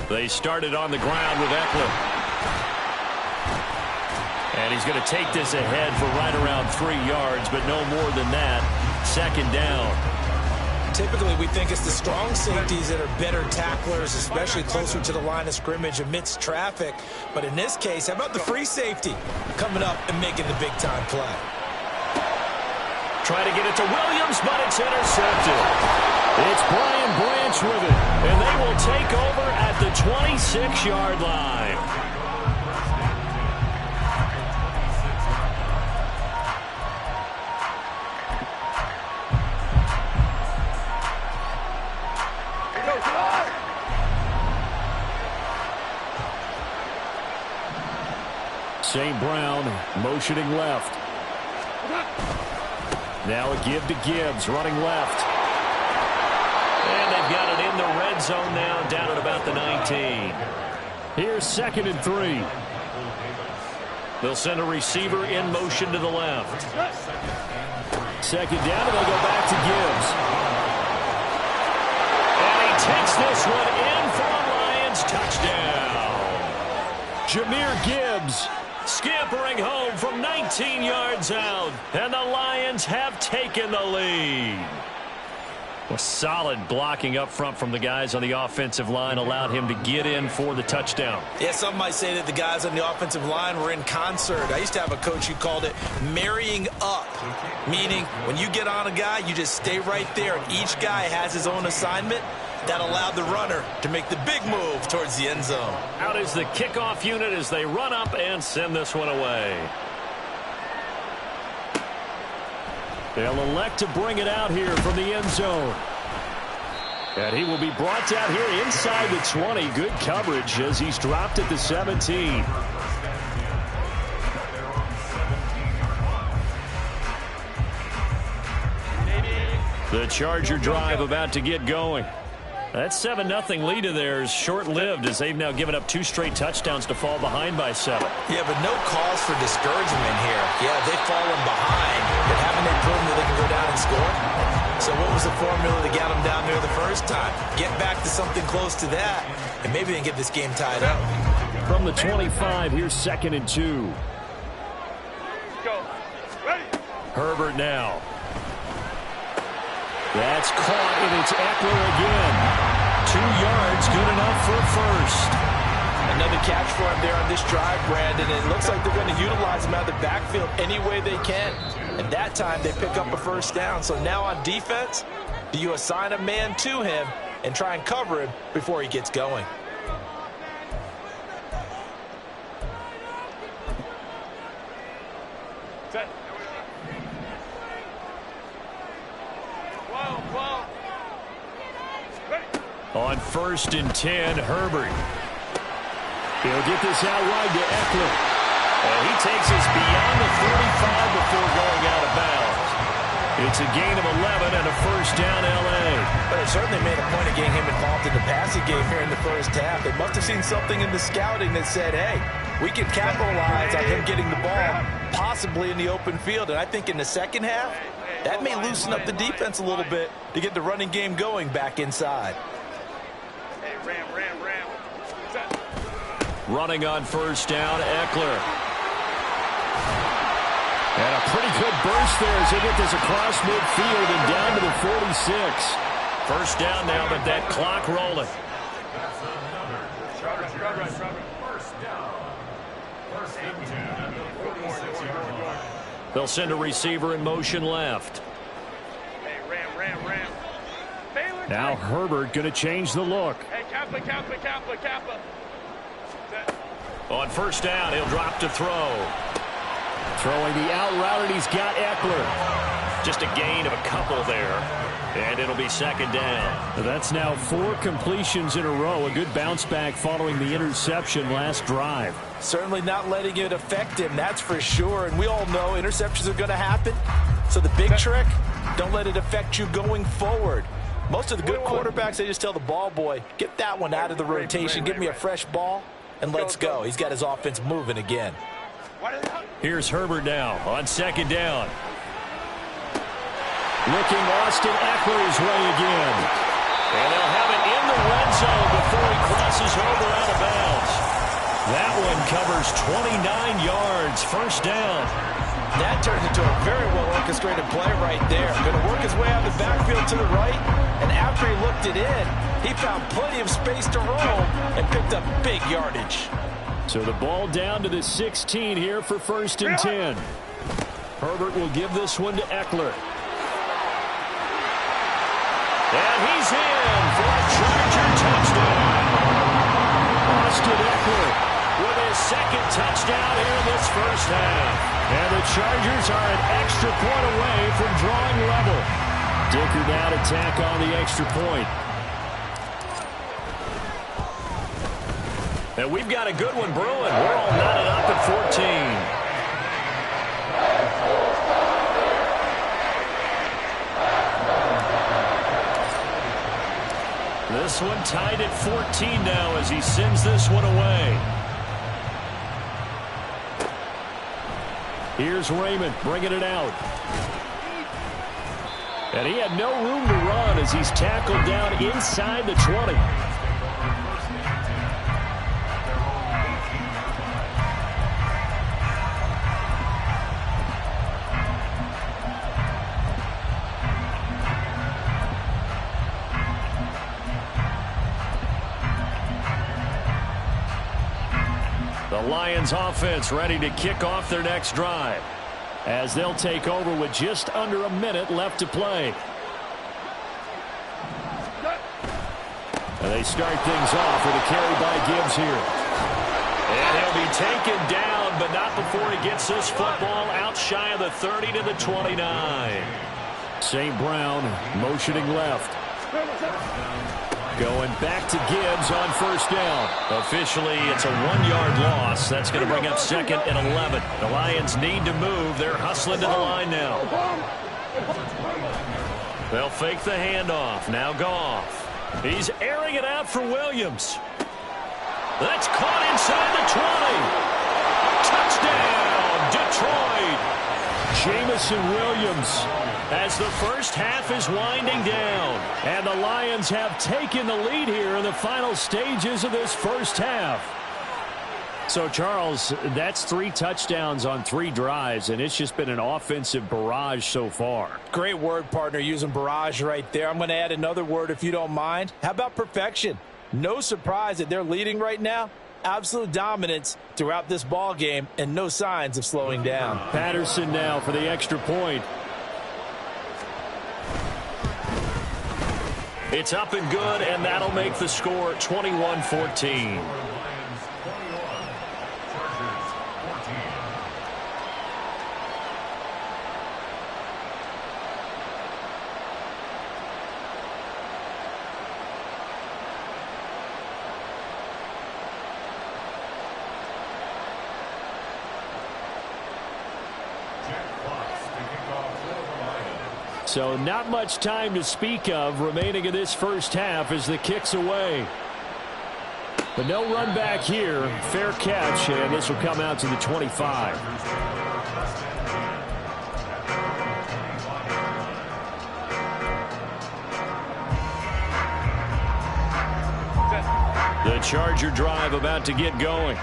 They started on the ground with Eckler. And he's going to take this ahead for right around 3 yards, but no more than that. Second down. Typically, we think it's the strong safeties that are better tacklers, especially closer to the line of scrimmage amidst traffic. But in this case, how about the free safety coming up and making the big-time play? Trying to get it to Williams, but it's intercepted. It's Brian Branch with it, and they will take over at the 26-yard line. St. Brown motioning left. Now a give to Gibbs, running left. And they've got it in the red zone now, down at about the 19. Here's 2nd and 3. They'll send a receiver in motion to the left. 2nd down, and they go back to Gibbs. And he takes this one in for a Lions touchdown. Jahmyr Gibbs scampering home from 19 yards out, and the Lions have taken the lead. Well, solid blocking up front from the guys on the offensive line allowed him to get in for the touchdown. Yeah, some might say that the guys on the offensive line were in concert. I used to have a coach who called it marrying up, meaning when you get on a guy, you just stay right there, and each guy has his own assignment. That allowed the runner to make the big move towards the end zone. Out is the kickoff unit as they run up and send this one away. They'll elect to bring it out here from the end zone. And he will be brought down here inside the 20. Good coverage as he's dropped at the 17. The Charger drive about to get going. That 7-0 lead of theirs short-lived as they've now given up 2 straight touchdowns to fall behind by 7. Yeah, but no cause for discouragement here. Yeah, they've fallen behind, but haven't they proven that they can go down and score? So what was the formula to get them down there the first time? Get back to something close to that, and maybe they can get this game tied up. From the 25, here's 2nd and 2. Go. Ready. Herbert now. That's caught, and it's Eckler again. 2 yards, good enough for a first. Another catch for him there on this drive, Brandon. And it looks like they're going to utilize him out of the backfield any way they can. And that time they pick up a first down. So now on defense, do you assign a man to him and try and cover him before he gets going? Set. On 1st and 10, Herbert. He'll get this out wide to Eckler. And he takes us beyond the 35 before going out of bounds. It's a gain of 11 and a first down, L.A. But it certainly made a point of getting him involved in the passing game here in the first half. They must have seen something in the scouting that said, hey, we can capitalize on him getting the ball, possibly in the open field. And I think in the second half, that may loosen up the defense a little bit to get the running game going back inside. Hey, ram. Set. Running on first down, Eckler. And a pretty good burst there as they get this across midfield and down to the 46. First down now, but that clock rolling. They'll send a receiver in motion left. Hey, ram. Now Herbert going to change the look. Hey, Kappa. Set. On first down, he'll drop to throw. Throwing the out route, and he's got Eckler. Just a gain of a couple there. And it'll be second down. That's now 4 completions in a row. A good bounce back following the interception last drive. Certainly not letting it affect him, that's for sure. And we all know interceptions are going to happen. So the big trick, don't let it affect you going forward. Most of the good quarterbacks, they just tell the ball boy, get that one out of the rotation, give me a fresh ball, and let's go. He's got his offense moving again. Here's Herbert now on second down. Looking Austin Eckler's way again. And they'll have it in the red zone before he crosses over out of bounds. That one covers 29 yards, first down. That turns into a very well-orchestrated play right there. Going to work his way out of the backfield to the right, and after he looked it in, he found plenty of space to roam and picked up big yardage. So the ball down to the 16 here for first and 10. Herbert will give this one to Eckler. And he's in for a Charger touchdown. Austin Eckler with his second touchdown here in this first half. And the Chargers are an extra point away from drawing level. Dicker now to tack on the extra point. And we've got a good one brewing. We're all knotted up at 14. This one tied at 14 now as he sends this one away. Here's Raymond bringing it out. And he had no room to run as he's tackled down inside the 20. The Lions offense ready to kick off their next drive as they'll take over with just under a minute left to play. And they start things off with a carry by Gibbs here. And he'll be taken down, but not before he gets this football out shy of the 30 to the 29. St. Brown motioning left. Going back to Gibbs on first down. Officially, it's a 1-yard loss. That's going to bring up second and 11. The Lions need to move. They're hustling to the line now. They'll fake the handoff. Now Goff. He's airing it out for Williams. That's caught inside the 20. Touchdown, Detroit. Jamison Williams. As the first half is winding down. And the Lions have taken the lead here in the final stages of this first half. So, Charles, that's 3 touchdowns on 3 drives, and it's just been an offensive barrage so far. Great word, partner, using barrage right there. I'm going to add another word if you don't mind. How about perfection? No surprise that they're leading right now. Absolute dominance throughout this ball game and no signs of slowing down. Patterson now for the extra point. It's up and good, and that'll make the score 21-14. So not much time to speak of remaining in this first half as the kick's away. But no run back here. Fair catch, and this will come out to the 25. The Charger drive about to get going.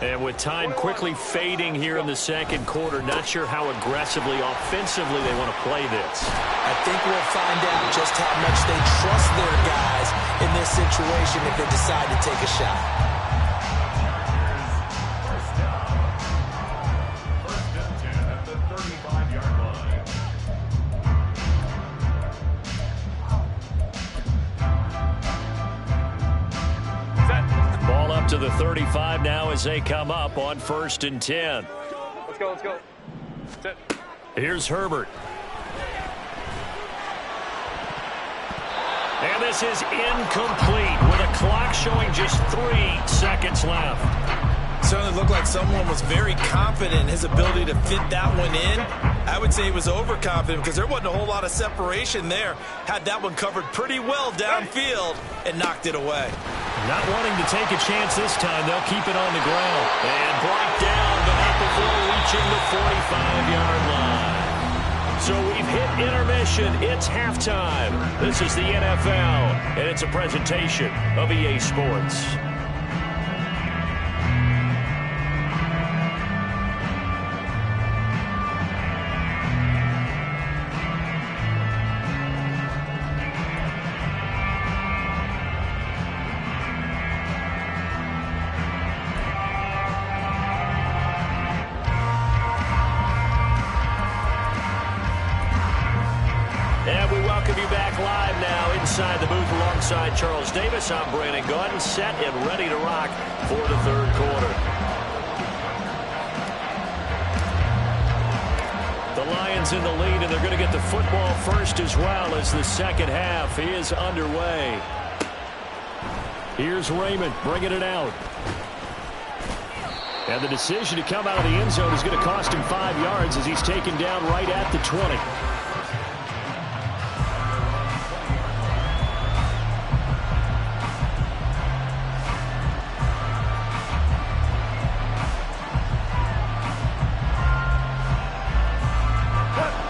And with time quickly fading here in the second quarter, not sure how aggressively, offensively they want to play this. I think we'll find out just how much they trust their guys in this situation if they decide to take a shot. To the 35 now as they come up on 1st and 10. Let's go, let's go. Sit. Here's Herbert. And this is incomplete with a clock showing just 3 seconds left. Certainly looked like someone was very confident in his ability to fit that one in. I would say he was overconfident because there wasn't a whole lot of separation there. Had that one covered pretty well downfield and knocked it away. Not wanting to take a chance this time, they'll keep it on the ground. And brought down, but not before reaching the 45-yard line. So we've hit intermission. It's halftime. This is the NFL, and it's a presentation of EA Sports. Inside the booth alongside Charles Davis, I'm Brandon Gaudin, set and ready to rock for the third quarter. The Lions in the lead, and they're going to get the football first as well as the second half is underway. Here's Raymond bringing it out. And the decision to come out of the end zone is going to cost him 5 yards as he's taken down right at the 20.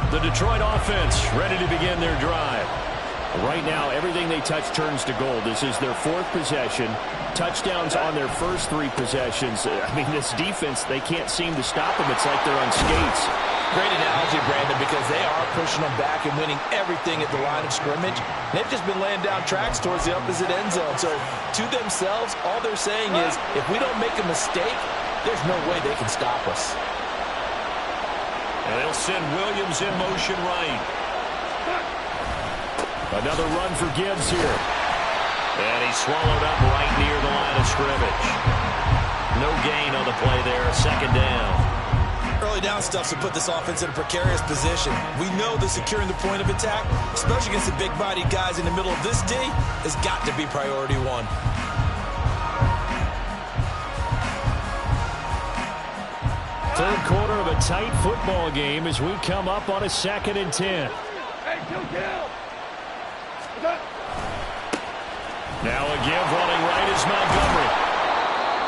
The Detroit offense ready to begin their drive. Right now, everything they touch turns to gold. This is their 4th possession. Touchdowns on their first 3 possessions. I mean, this defense, they can't seem to stop them. It's like they're on skates. Great analogy, Brandon, because they are pushing them back and winning everything at the line of scrimmage. They've just been laying down tracks towards the opposite end zone. So to themselves, all they're saying is, if we don't make a mistake, there's no way they can stop us. And they'll send Williams in motion right. Another run for Gibbs here. And he's swallowed up right near the line of scrimmage. No gain on the play there. Second down. Early down stuff to put this offense in a precarious position. We know that securing the point of attack, especially against the big-bodied guys in the middle of this D, has got to be priority 1. Third quarter of a tight football game as we come up on a 2nd and 10. Now a give running right is Montgomery.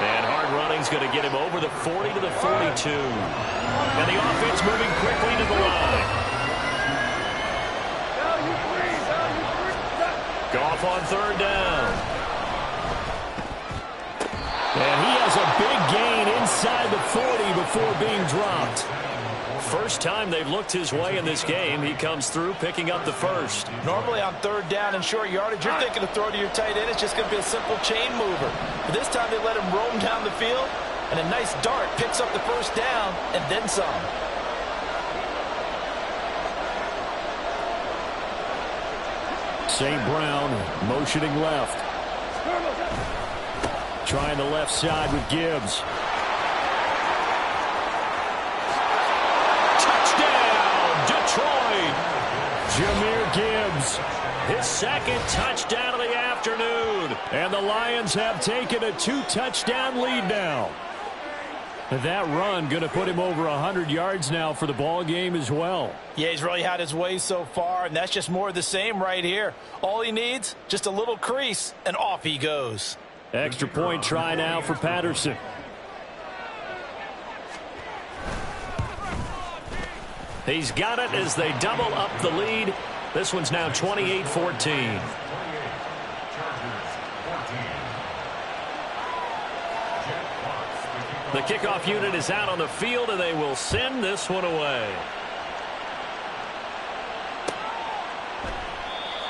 And hard running's going to get him over the 40 to the 42. And the offense moving quickly to the line. Goff on 3rd down. And he has a big gain inside the 40 before being dropped. First time they've looked his way in this game. He comes through picking up the first. Normally on 3rd down and short yardage, you're thinking to throw to your tight end. It's just going to be a simple chain mover. But this time they let him roam down the field, and a nice dart picks up the first down and then some. St. Brown motioning left. Trying the left side with Gibbs. Touchdown, Detroit! Jahmyr Gibbs, his 2nd touchdown of the afternoon. And the Lions have taken a 2-touchdown lead now. And that run going to put him over 100 yards now for the ball game as well. Yeah, he's really had his way so far, and that's just more of the same right here. All he needs, just a little crease, and off he goes. Extra point try now for Patterson. He's got it as they double up the lead. This one's now 28-14. The kickoff unit is out on the field, and they will send this one away.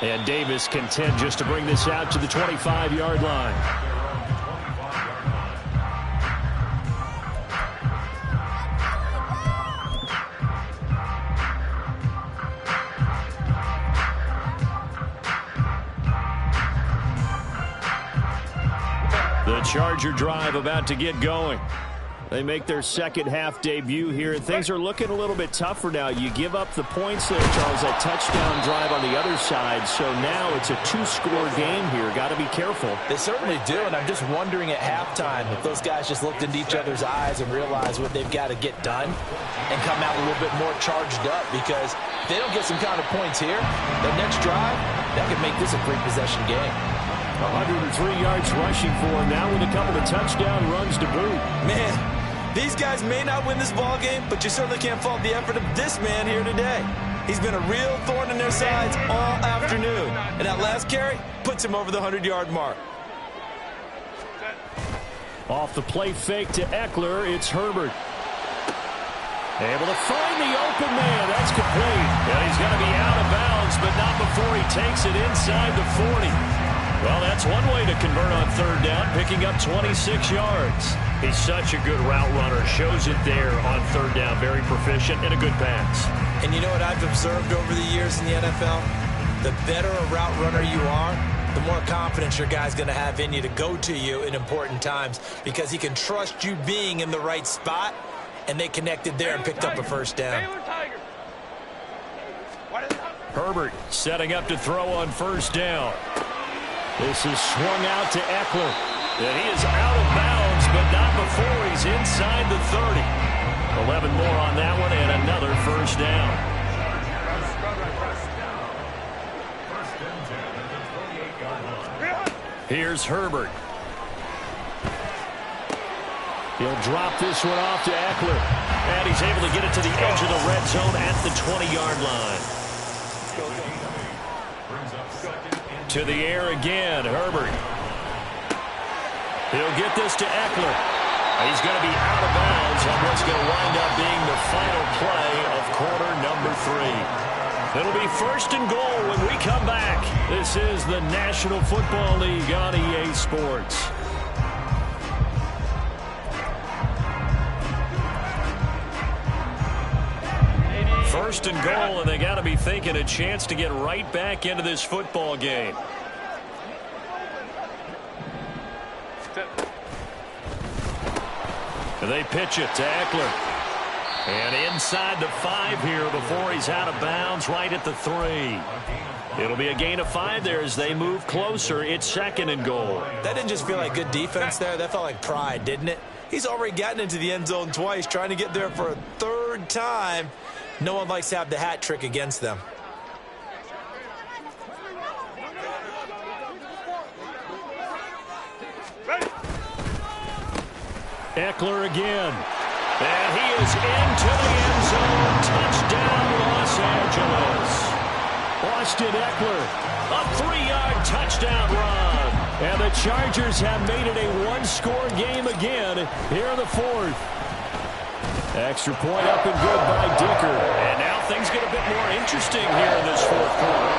And Davis content just to bring this out to the 25-yard line. The Charger drive about to get going. They make their second half debut here, and things are looking a little bit tougher now. You give up the points there, Charles, that touchdown drive on the other side, so now it's a two-score game here. Got to be careful. They certainly do, and I'm just wondering at halftime if those guys just looked into each other's eyes and realized what they've got to get done and come out a little bit more charged up, because if they don't get some kind of points here, the next drive, that could make this a three-possession game. 103 yards rushing for him now with a couple of touchdown runs to boot. Man, these guys may not win this ball game, but you certainly can't fault the effort of this man here today. He's been a real thorn in their sides all afternoon. And that last carry puts him over the 100-yard mark. Off the play fake to Eckler, it's Herbert. Able to find the open man. That's complete. And he's going to be out of bounds, but not before he takes it inside the 40. Well, that's one way to convert on third down, picking up 26 yards. He's such a good route runner. Shows it there on third down. Very proficient and a good pass. And you know what I've observed over the years in the NFL? The better a route runner you are, the more confidence your guy's going to have in you to go to you in important times, because he can trust you being in the right spot, and they connected there and picked up a first down. Herbert setting up to throw on first down. This is swung out to Eckler. And he is out of bounds, but not before he's inside the 30. 11 more on that one, and another first down. Here's Herbert. He'll drop this one off to Eckler. And he's able to get it to the edge of the red zone at the 20-yard line. To the air again, Herbert. He'll get this to Eckler. He's going to be out of bounds on what's going to wind up being the final play of quarter number 3. It'll be first and goal when we come back. This is the National Football League on EA Sports. First and goal, and they got to be thinking a chance to get right back into this football game. They pitch it to Eckler. And inside the 5 here before he's out of bounds, right at the 3. It'll be a gain of 5 there as they move closer. It's second and goal. That didn't just feel like good defense there. That felt like pride, didn't it? He's already gotten into the end zone twice, trying to get there for a third time. No one likes to have the hat trick against them. Eckler again. And he is into the end zone. Touchdown, Los Angeles. Austin Eckler, a 3-yard touchdown run. And the Chargers have made it a one-score game again here in the 4th. Extra point up and good by Dicker. And now things get a bit more interesting here in this 4th quarter.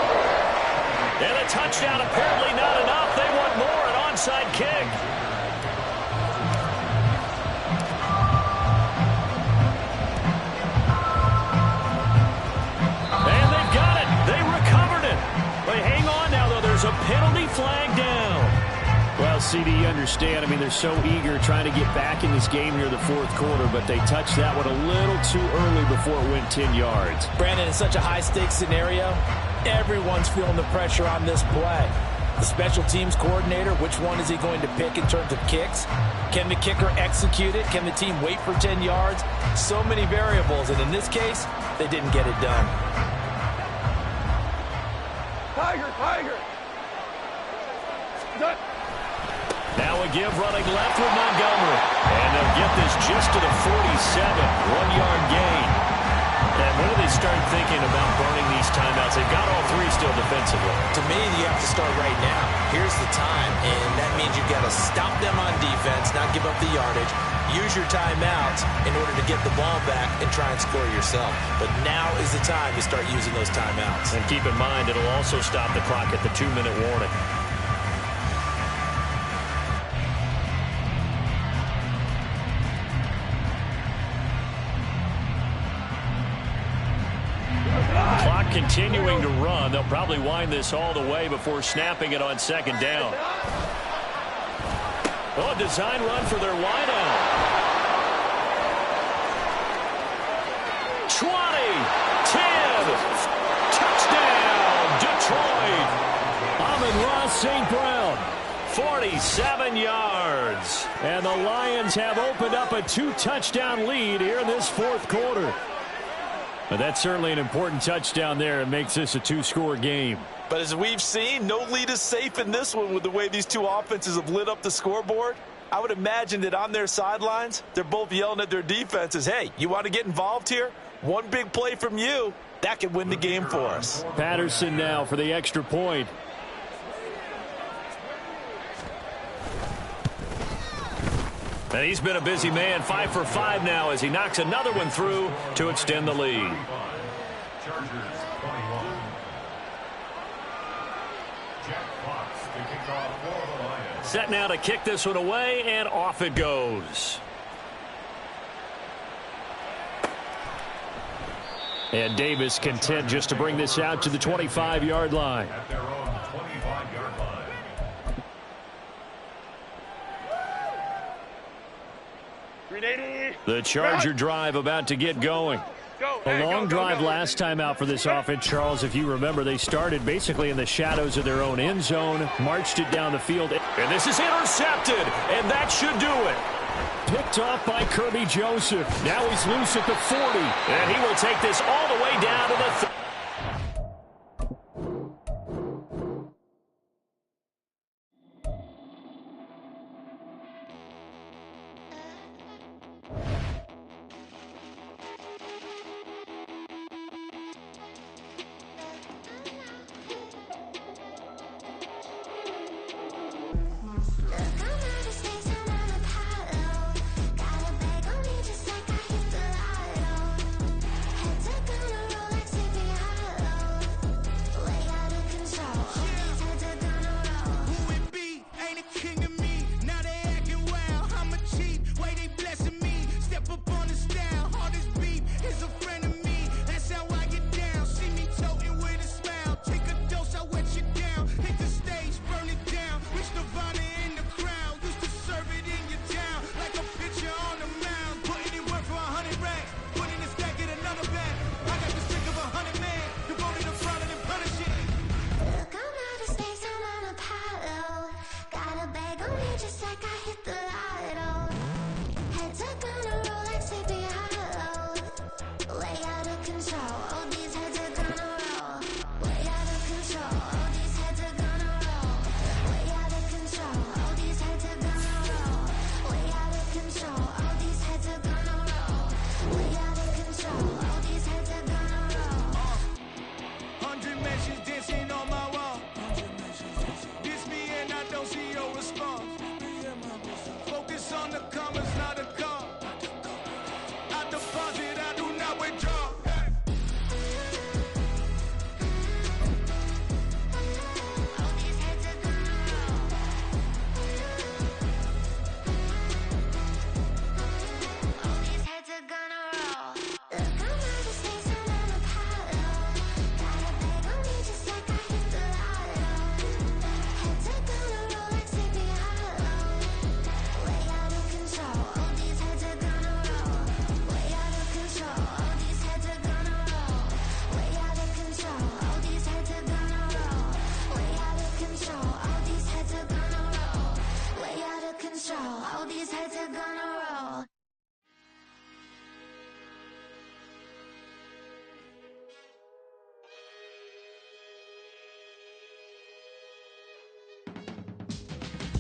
And a touchdown apparently not enough. They want more, an onside kick. And they've got it. They recovered it. They hang on now, though. There's a penalty flag down. Well, CD, you understand. I mean, they're so eager trying to get back in this game here in the 4th quarter, but they touched that one a little too early before it went 10 yards. Brandon, in such a high-stakes scenario, everyone's feeling the pressure on this play. The special teams coordinator, which one is he going to pick in terms of kicks? Can the kicker execute it? Can the team wait for 10 yards? So many variables, and in this case, they didn't get it done. Tiger! Now a give running left with Montgomery. And they'll get this just to the 47. 1-yard gain. And when do they start thinking about burning these timeouts? They've got all 3 still defensively. To me, you have to start right now. Here's the time, and that means you've got to stop them on defense, not give up the yardage. Use your timeouts in order to get the ball back and try and score yourself. But now is the time to start using those timeouts. And keep in mind, it'll also stop the clock at the 2-minute warning. Clock continuing to run. They'll probably wind this all the way before snapping it on second down. Oh, design run for their wideout. St. Brown. 47 yards. And the Lions have opened up a 2-touchdown lead here in this fourth quarter. But that's certainly an important touchdown there. It makes this a 2-score game. But as we've seen, no lead is safe in this one with the way these two offenses have lit up the scoreboard. I would imagine that on their sidelines, they're both yelling at their defenses, hey, you want to get involved here? One big play from you, that could win the game for us. Patterson now for the extra point. And he's been a busy man, 5 for 5 now as he knocks another one through to extend the lead. Set now to kick this one away, and off it goes. And Davis content just to bring this out to the 25-yard line. At their own 25-yard line. The Charger drive about to get going. A long drive last time out for this offense, Charles. If you remember, they started basically in the shadows of their own end zone, marched it down the field. And this is intercepted, and that should do it. Picked off by Kirby Joseph. Now he's loose at the 40, and he will take this all the way down to the 30.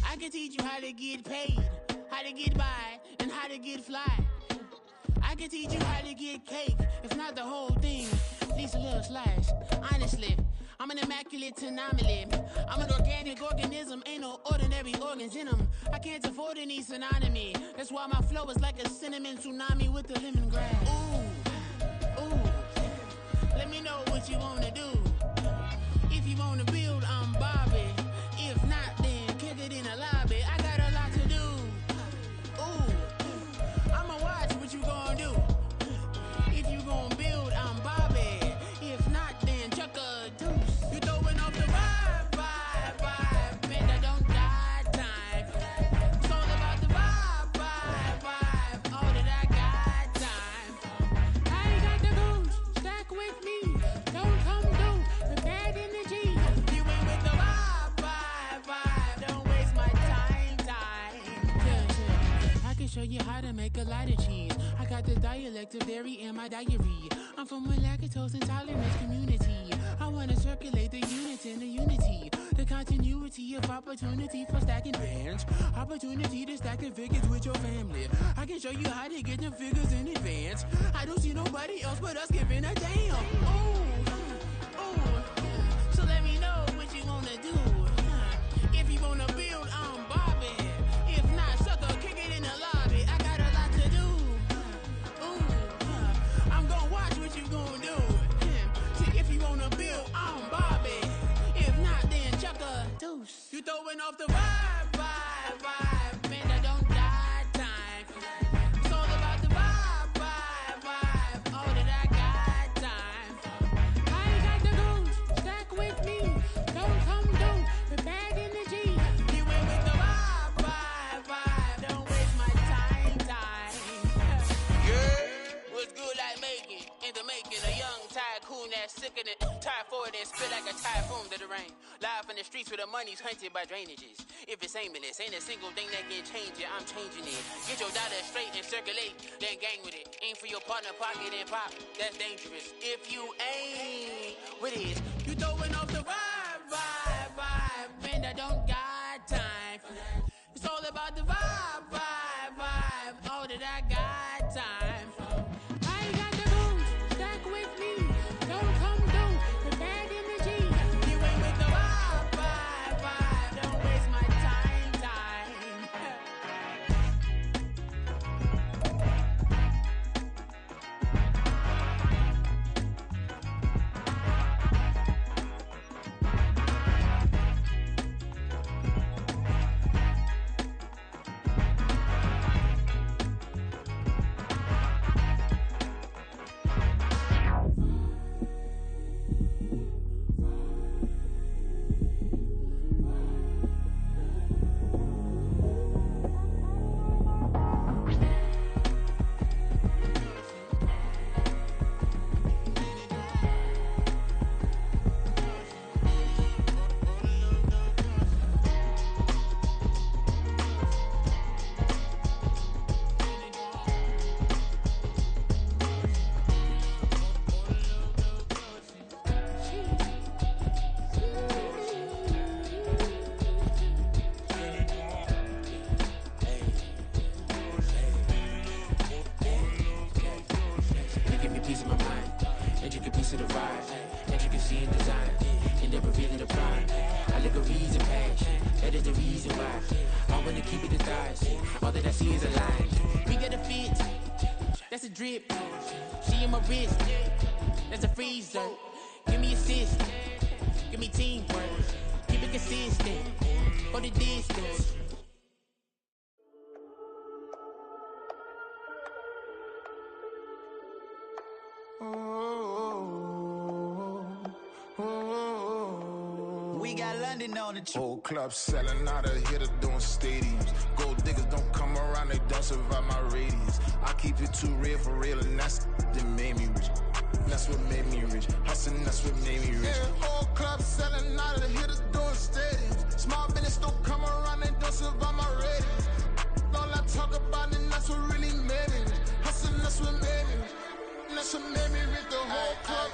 I can teach you how to get paid, how to get by, and how to get fly. I can teach you how to get cake, if not the whole thing, at least a little slice. Honestly, I'm an immaculate anomaly. I'm an organic organism, ain't no ordinary organs in them. I can't afford any synonymy. That's why my flow is like a cinnamon tsunami with the lemongrass. Ooh, ooh, let me know what you wanna do. If you wanna build, I'm Bobby. If not, then kick it in a lobby. I got a lot to do. Ooh, I'ma watch what you gonna do. If you gonna build, I'm Bobby. If not, then chuck a deuce. You throwing off the vibe, man, I don't die time. It's all about the vibe, all that I got time. radioactive dairy in my diary. I'm from a lactose intolerance community. I wanna circulate the unity and the unity, the continuity of opportunity for stacking bands, opportunity to stack the figures with your family. I can show you how to get the figures in advance. I don't see nobody else but us giving a damn. So let me know what you wanna do. If you wanna build, I'm Bobby. If not, sucker, kick it in the lobby. I got a lot to do. I'm gonna watch what you gonna do. See, if you wanna build, I'm Bobby. If not, then chuck a deuce. You throwing off the vibe. Man, that don't die time. It's all about the vibe. All that I got time. I ain't got the goose. Stack with me. Don't come through with bad energy. You went with the vibe. Don't waste my time. Yeah, what's good like making? Into making a young tycoon that's sick of it. Tie forward and spit like a typhoon to the rain. Live in the streets where the money's hunted by drainages. If it's aimless, ain't a single thing that can change it. I'm changing it. Get your dollar straight and circulate, then gang with it. Aim for your partner, pocket and pop. That's dangerous. If you aim, what is? You throwing off the vibe. Man, I don't got time for that. It's all about the vibe. All that I got time for. I ain't got the goose. Stack with me. Don't come through with bad energy. You ain't with the vibe. Don't waste my time. That's a drip. She in my wrist. That's a freezer. Give me assist. Give me teamwork. Keep it consistent. Go the distance. We got London on the whole club selling out of hitter doing stadiums. Gold diggers don't come around, they don't survive my radius. I keep it too real for real, and that's that made me rich. That's what made me rich. Hustling, that's what made me rich. Yeah, whole club selling out of hitters doing stadiums. Small business don't come around, they don't survive my radius. All I talk about, and that's what really made me rich. Hustling, that's what made me rich. That's what made me rich. The whole club.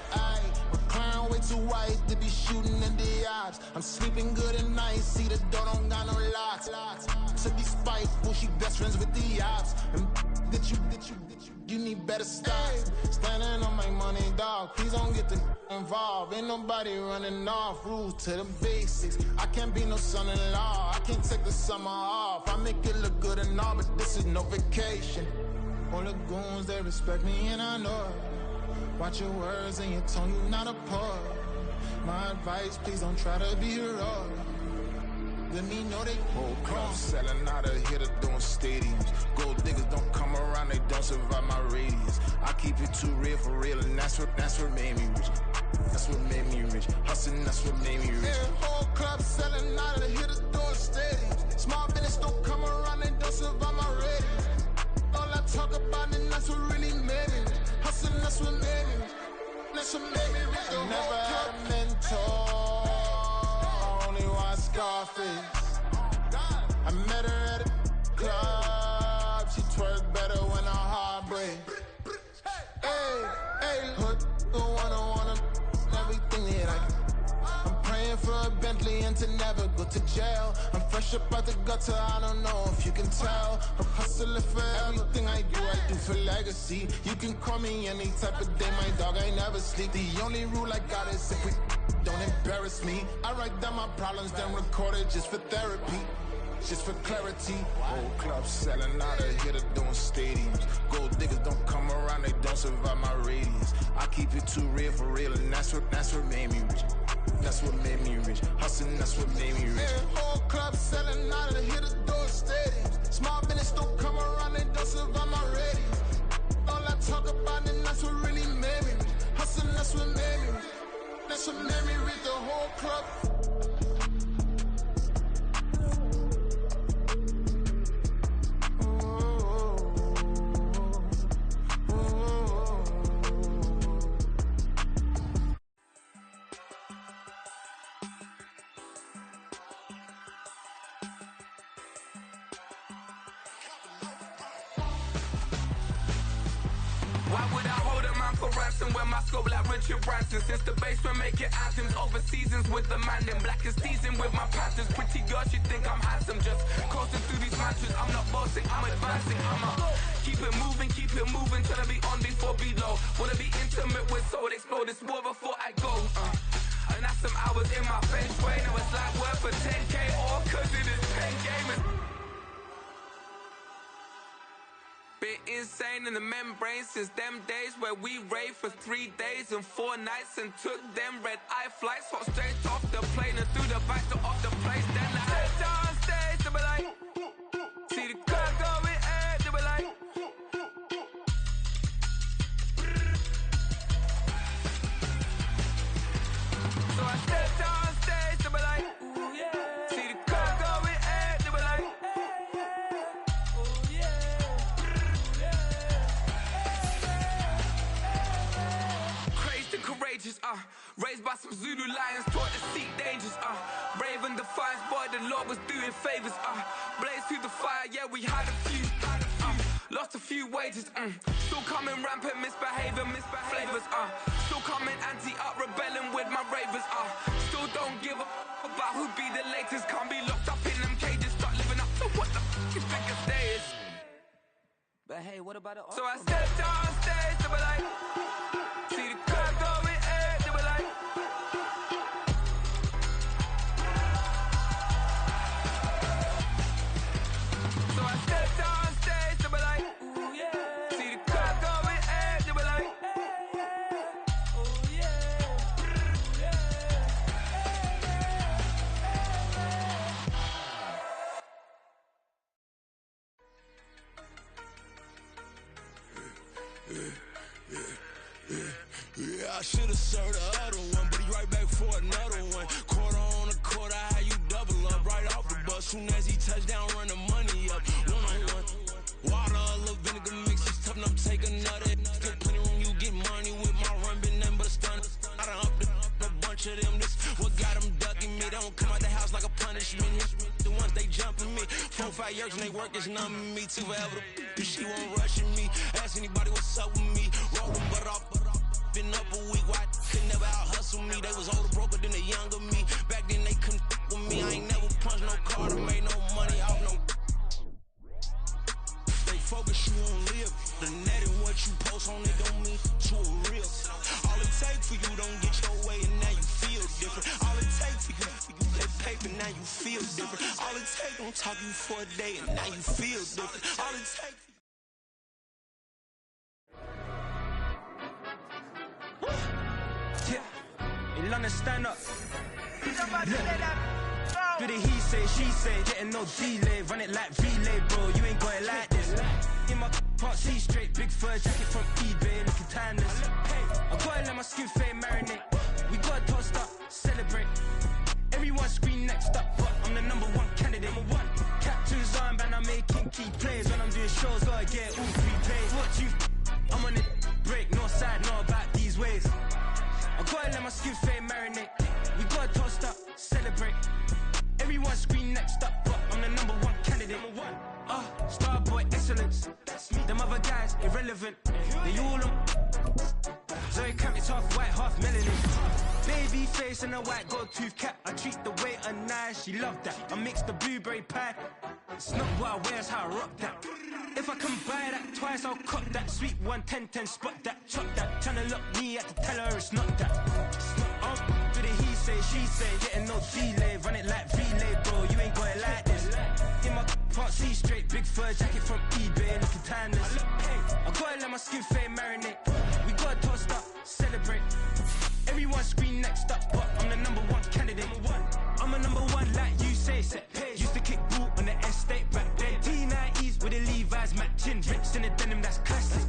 Clown way too white to be shooting in the odds. I'm sleeping good at night, see the door don't got no locks. To be spiteful, she best friends with the ops. And you need better stop. Standing on my money, dog. Please don't get the involved. Ain't nobody running off. Rules to the basics. I can't be no son-in-law. I can't take the summer off. I make it look good and all, but this is no vacation. All the goons, they respect me and I know it. Watch your words and your tone, you not a part. My advice, please don't try to be heroic. Let me know they whole club selling out of hitter doing stadiums. Gold diggers don't come around, they don't survive my radius. I keep it too real for real, and that's what made me rich. That's what made me rich. Hustling, that's what made me rich. Yeah, whole club selling out of hitters doing stadiums. Small business don't come around, they don't survive my radius. All I talk about, and that's what really made me rich. Hustling, that's what made me rich. That's what made me rich. I never had a mentor. I only watch Scarface. I met her at a club. She twerk better when her heart breaks. honestly, and to never go to jail. I'm fresh up out the gutter, I don't know if you can tell. I'm hustling for everything I do for legacy. You can call me any type of day, my dog, I never sleep. The only rule I got is if we don't embarrass me. I write down my problems, then record it just for therapy. Just for clarity, whole club selling out of here to doing stadiums. Gold diggers don't come around, they don't survive my radius. I keep it too real for real, and that's what made me rich. That's what made me rich. Hustling, that's what made me rich. Yeah, whole club selling out of here to doing stadiums. Small business don't come around, they don't survive my radius. All I talk about, and that's what really made me rich. Hustling, that's what made me rich. That's what made me rich. The whole club. When my scope like Richard Branson. Since the basement making anthems over seasons with the man in black is seasoned with my Panthers. Pretty girls, you think I'm handsome. Just coasting through these matches. I'm not bossing, I'm advancing. Keep it moving, trying to be on before below. Wanna be intimate with soul, explode this war before I go. And that's some hours in my bench way. Now it's like work for 10K or cause it is pen gaming. Been insane in the membrane since them days where we raved for 3 days and 4 nights and took them red eye flights, hot straight off the plane and through the back door of the place. Then I stepped on stage, they were like, see the crowd going ahead, they were like, so I stepped on stage, they were like, ooh yeah, see the crowd going ahead, they were like, ooh yeah. Courageous, raised by some Zulu lions, taught to seek dangers, brave and defiant, boy, the Lord was doing favors, blaze through the fire, yeah, we had a few, lost a few wages, still coming rampant, misbehaving, flavors, still coming anti-up, rebelling with my ravers, still don't give a about who be the latest, can't be locked up in them cages, start living up to what the f*** you think a day is. But hey, what about it? So I stepped on stage, they were like, see the crowd going ahead, they were like, so I stepped on stage, they were like, ooh yeah, see the crowd going ahead, they were like, oh yeah, Yeah, I should've served the other one, but he right back for another one. Quarter on a quarter, how you double up right off the bus. Soon as he touch down, run the money up. One-on-one. Water, a little vinegar mix, it's tough enough to take another. Still plenty room, you get money with my run, been nothing but a stun. I done upped a bunch of them, this what got them ducking me. They don't come out the house like a punishment. The ones they jumping me. 4 or 5 years and they work is numbing me. Too forever, she won't rushing me. Ask anybody what's up with me. Roll them butt off. Been up a week, why could never out hustle me? They was older, broker than the younger me. Back then they couldn't with me. I ain't never punched no card or made no money off no. They focus, you on live. The net and what you post on it don't mean to a real. All it takes for you don't get your way and now you feel different. All it takes for you get paper, now you feel different. All it takes don't talk you for a day and now you feel different. All it takes. yeah, in London, stand up. Do the he say, she say, getting no delay, run it like relay, bro. You ain't got it like this. In my can't see straight, big fur jacket from eBay, looking timeless. I gotta let my skin fade marinate. We gotta toast up, celebrate. Everyone scream next up, but I'm the #1 candidate. Captain's armband, I'm making key plays. When I'm doing shows, gotta get all 3 plays. What you? I'm on it, break, no side, know about these ways. I gotta let my skin fade marinate. We gotta toast up, celebrate. Everyone scream next up, but I'm the #1 candidate. Starboy excellence. Them other guys irrelevant. They all on. Zoe Camp, it's half white, half melanin. Baby face and a white gold tooth cap. I treat the waiter nice, she love that. I mix the blueberry pie. It's not what I wear, it's how I rock that. If I can buy that twice, I'll cut that. Sweet 110, spot that, chop that. Tryna lock me at the tell her it's not that. But he say, she say, getting no delay. Run it like relay, bro, you ain't got it like this. In my part C straight, big fur jacket from eBay, looking timeless. I gotta let my skin fade marinate. We gotta toast up, celebrate. Everyone scream next up, but I'm the number one candidate. I'm a number one like you say, set pace. Used to kick boot on the estate back then. T90s with the Levi's matching. Rips in the denim, that's classic.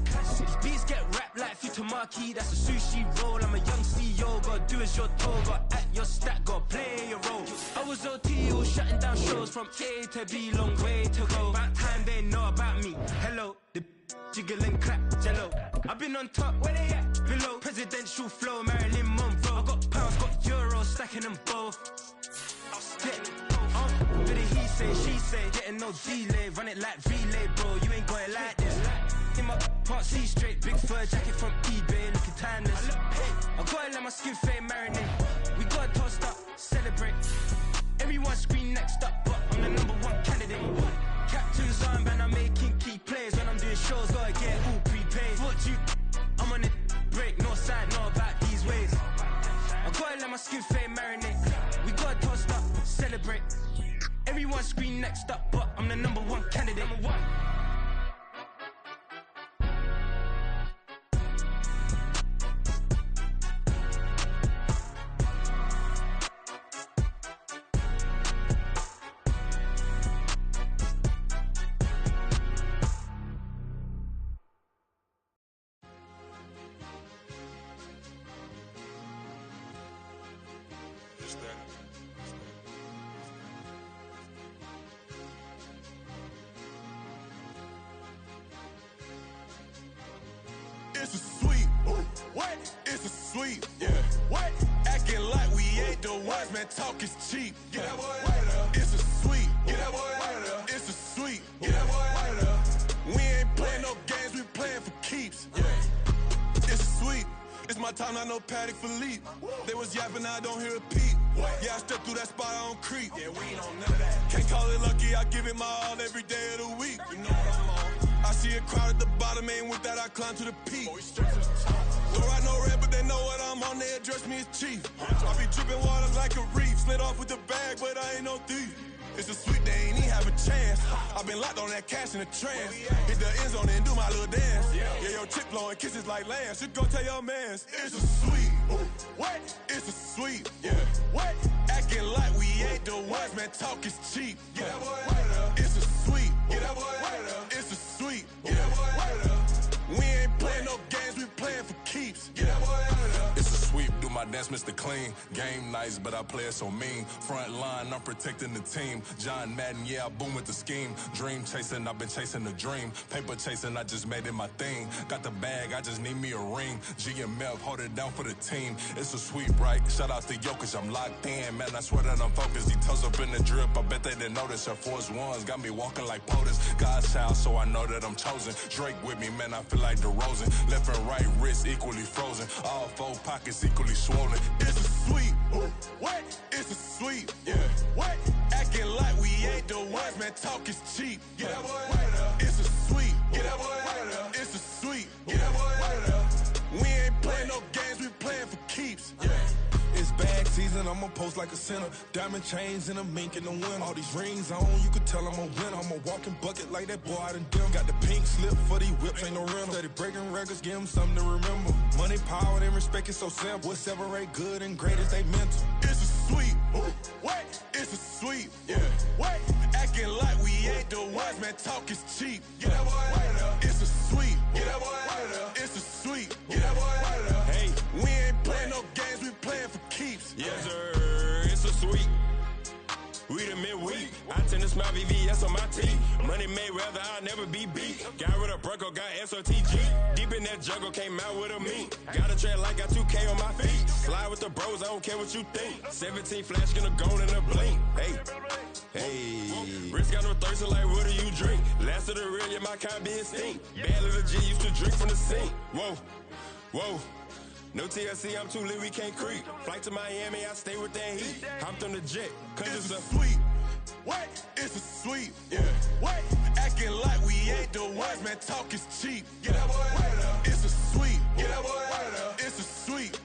Beats get wrapped like Futamaki, that's a sushi roll. I'm a young CEO, gotta do as you're told. Gotta act your stat, gotta play your role. I was OT, all shutting down shows from A to B, long way to go. About time they know about me. Hello, the jiggle and clap, jello. I've been on top, where they at? Below. Presidential flow, Marilyn Monroe. I got pounds, got euros, stacking them both. But he say, she say, getting no delay. Run it like relay, bro, you ain't got it like this. In my part C straight, big fur jacket from eBay, looking timeless. I gotta let my skin fade marinate. We gotta toast up, celebrate. Everyone scream next up, but I'm the number one candidate. Captain's armband, I'm making key plays. When I'm doing shows, gotta get all prepaid. What you, I'm on it, break, no side, know about these ways. I gotta let my skin fade marinate. We gotta toast up, celebrate. Everyone scream next up, but I'm the number one candidate. Number one. It's a sweep. What? It's a sweep. Yeah. What? Acting like we ain't the ones, man. Talk is cheap. Get that boy out of there. It's a sweep. Get that boy out of there. It's a sweep. Get that boy out of there. We ain't playing no games, we playing for keeps. Yeah. It's a sweep. It's my time, not no Paddock Philippe. They was yapping, I don't hear a peep. Yeah, I step through that spot, I don't creep. Yeah, we ain't on none of that. Can't call it lucky, I give it my all every day of the week. You know what I'm on. I see a crowd at the bottom, and with that I climb to the peak. Don't write no red, but they know what I'm on, they address me as chief. I be dripping water like a reef, slid off with the bag, but I ain't no thief. It's a sweet, they ain't even have a chance. I been locked on that cash in a trance. Hit the end zone and do my little dance. Yeah, your chick blowing kisses like lambs. You go tell your mans. It's a sweet. What? It's a sweet. Yeah. What? Acting like we ain't the ones, man. Talk is cheap. Get that boy out of there. It's a sweet. Get that boy out of there. It's a sweet. Get that boy out of there. We ain't playing no games, we playing for keeps. Get that boy out of there. It's a sweep, do my dance, Mr. Clean. Game nice, but I play it so mean. Front line, I'm protecting the team. John Madden, yeah, I boom with the scheme. Dream chasing, I've been chasing the dream. Paper chasing, I just made it my thing. Got the bag, I just need me a ring. GMF, hold it down for the team. It's a sweep, right? Shout out to Jokic, I'm locked in. Man, I swear that I'm focused. These toes up in the drip, I bet they didn't notice. Her force ones got me walking like POTUS. God's child, so I know that I'm chosen. Drake with me, man, I feel like DeRozan. Left and right wrist equally frozen. All four pockets equally swollen. It's a sweep. What? It's a sweep. Yeah. What? Acting like we ain't the ones, man. Talk is cheap. Get that boy out of there. It's a sweep. Get that boy out of there. It's a sweep. Get that boy out of there. We ain't playing no games, we playing for keeps. Yeah. It's bag season, I'ma post like a sinner. Diamond chains and a mink in the wind. All these rings on, you could tell I'm a winner. I'm a walking bucket like that boy out in dim. Got the pink slip for these whips, ain't no rental. Steady breaking records, give them something to remember. Money, power, and respect is so simple. What separate good and great is they mental. It's a sweep. What? It's a sweep. Yeah. What? Acting like we ain't the ones, man. Talk is cheap. Get that boy out of there. It's a sweep. Get that boy out of there. It's a sweep. Get that boy out of there. Hey, we ain't playing no games, we playing for keeps. Yes, sir. It's a sweep. We the midweek. I tend to smile VVS on my teeth. Money made rather I'll never be beat. Got rid of Bronco, got SOTG. Deep in that jungle, came out with a meat. Got a tread like got 2K on my feet. Slide with the bros, I don't care what you think. 17 flash gonna go in a blink. Hey. Wrist got no thirst, like what do you drink? Last of the real, yeah, my kind be extinct. Bad little G used to drink from the sink. Whoa. No TLC, I'm too lit, we can't creep. Flight to Miami, I stay with that heat. Hopped on the jet, cause it's a sweet. What? It's a sweep. Yeah. What? Acting like we ain't the ones, man. Talk is cheap. Get that boy right up. It's a sweep. Get that boy right up. It's a sweep.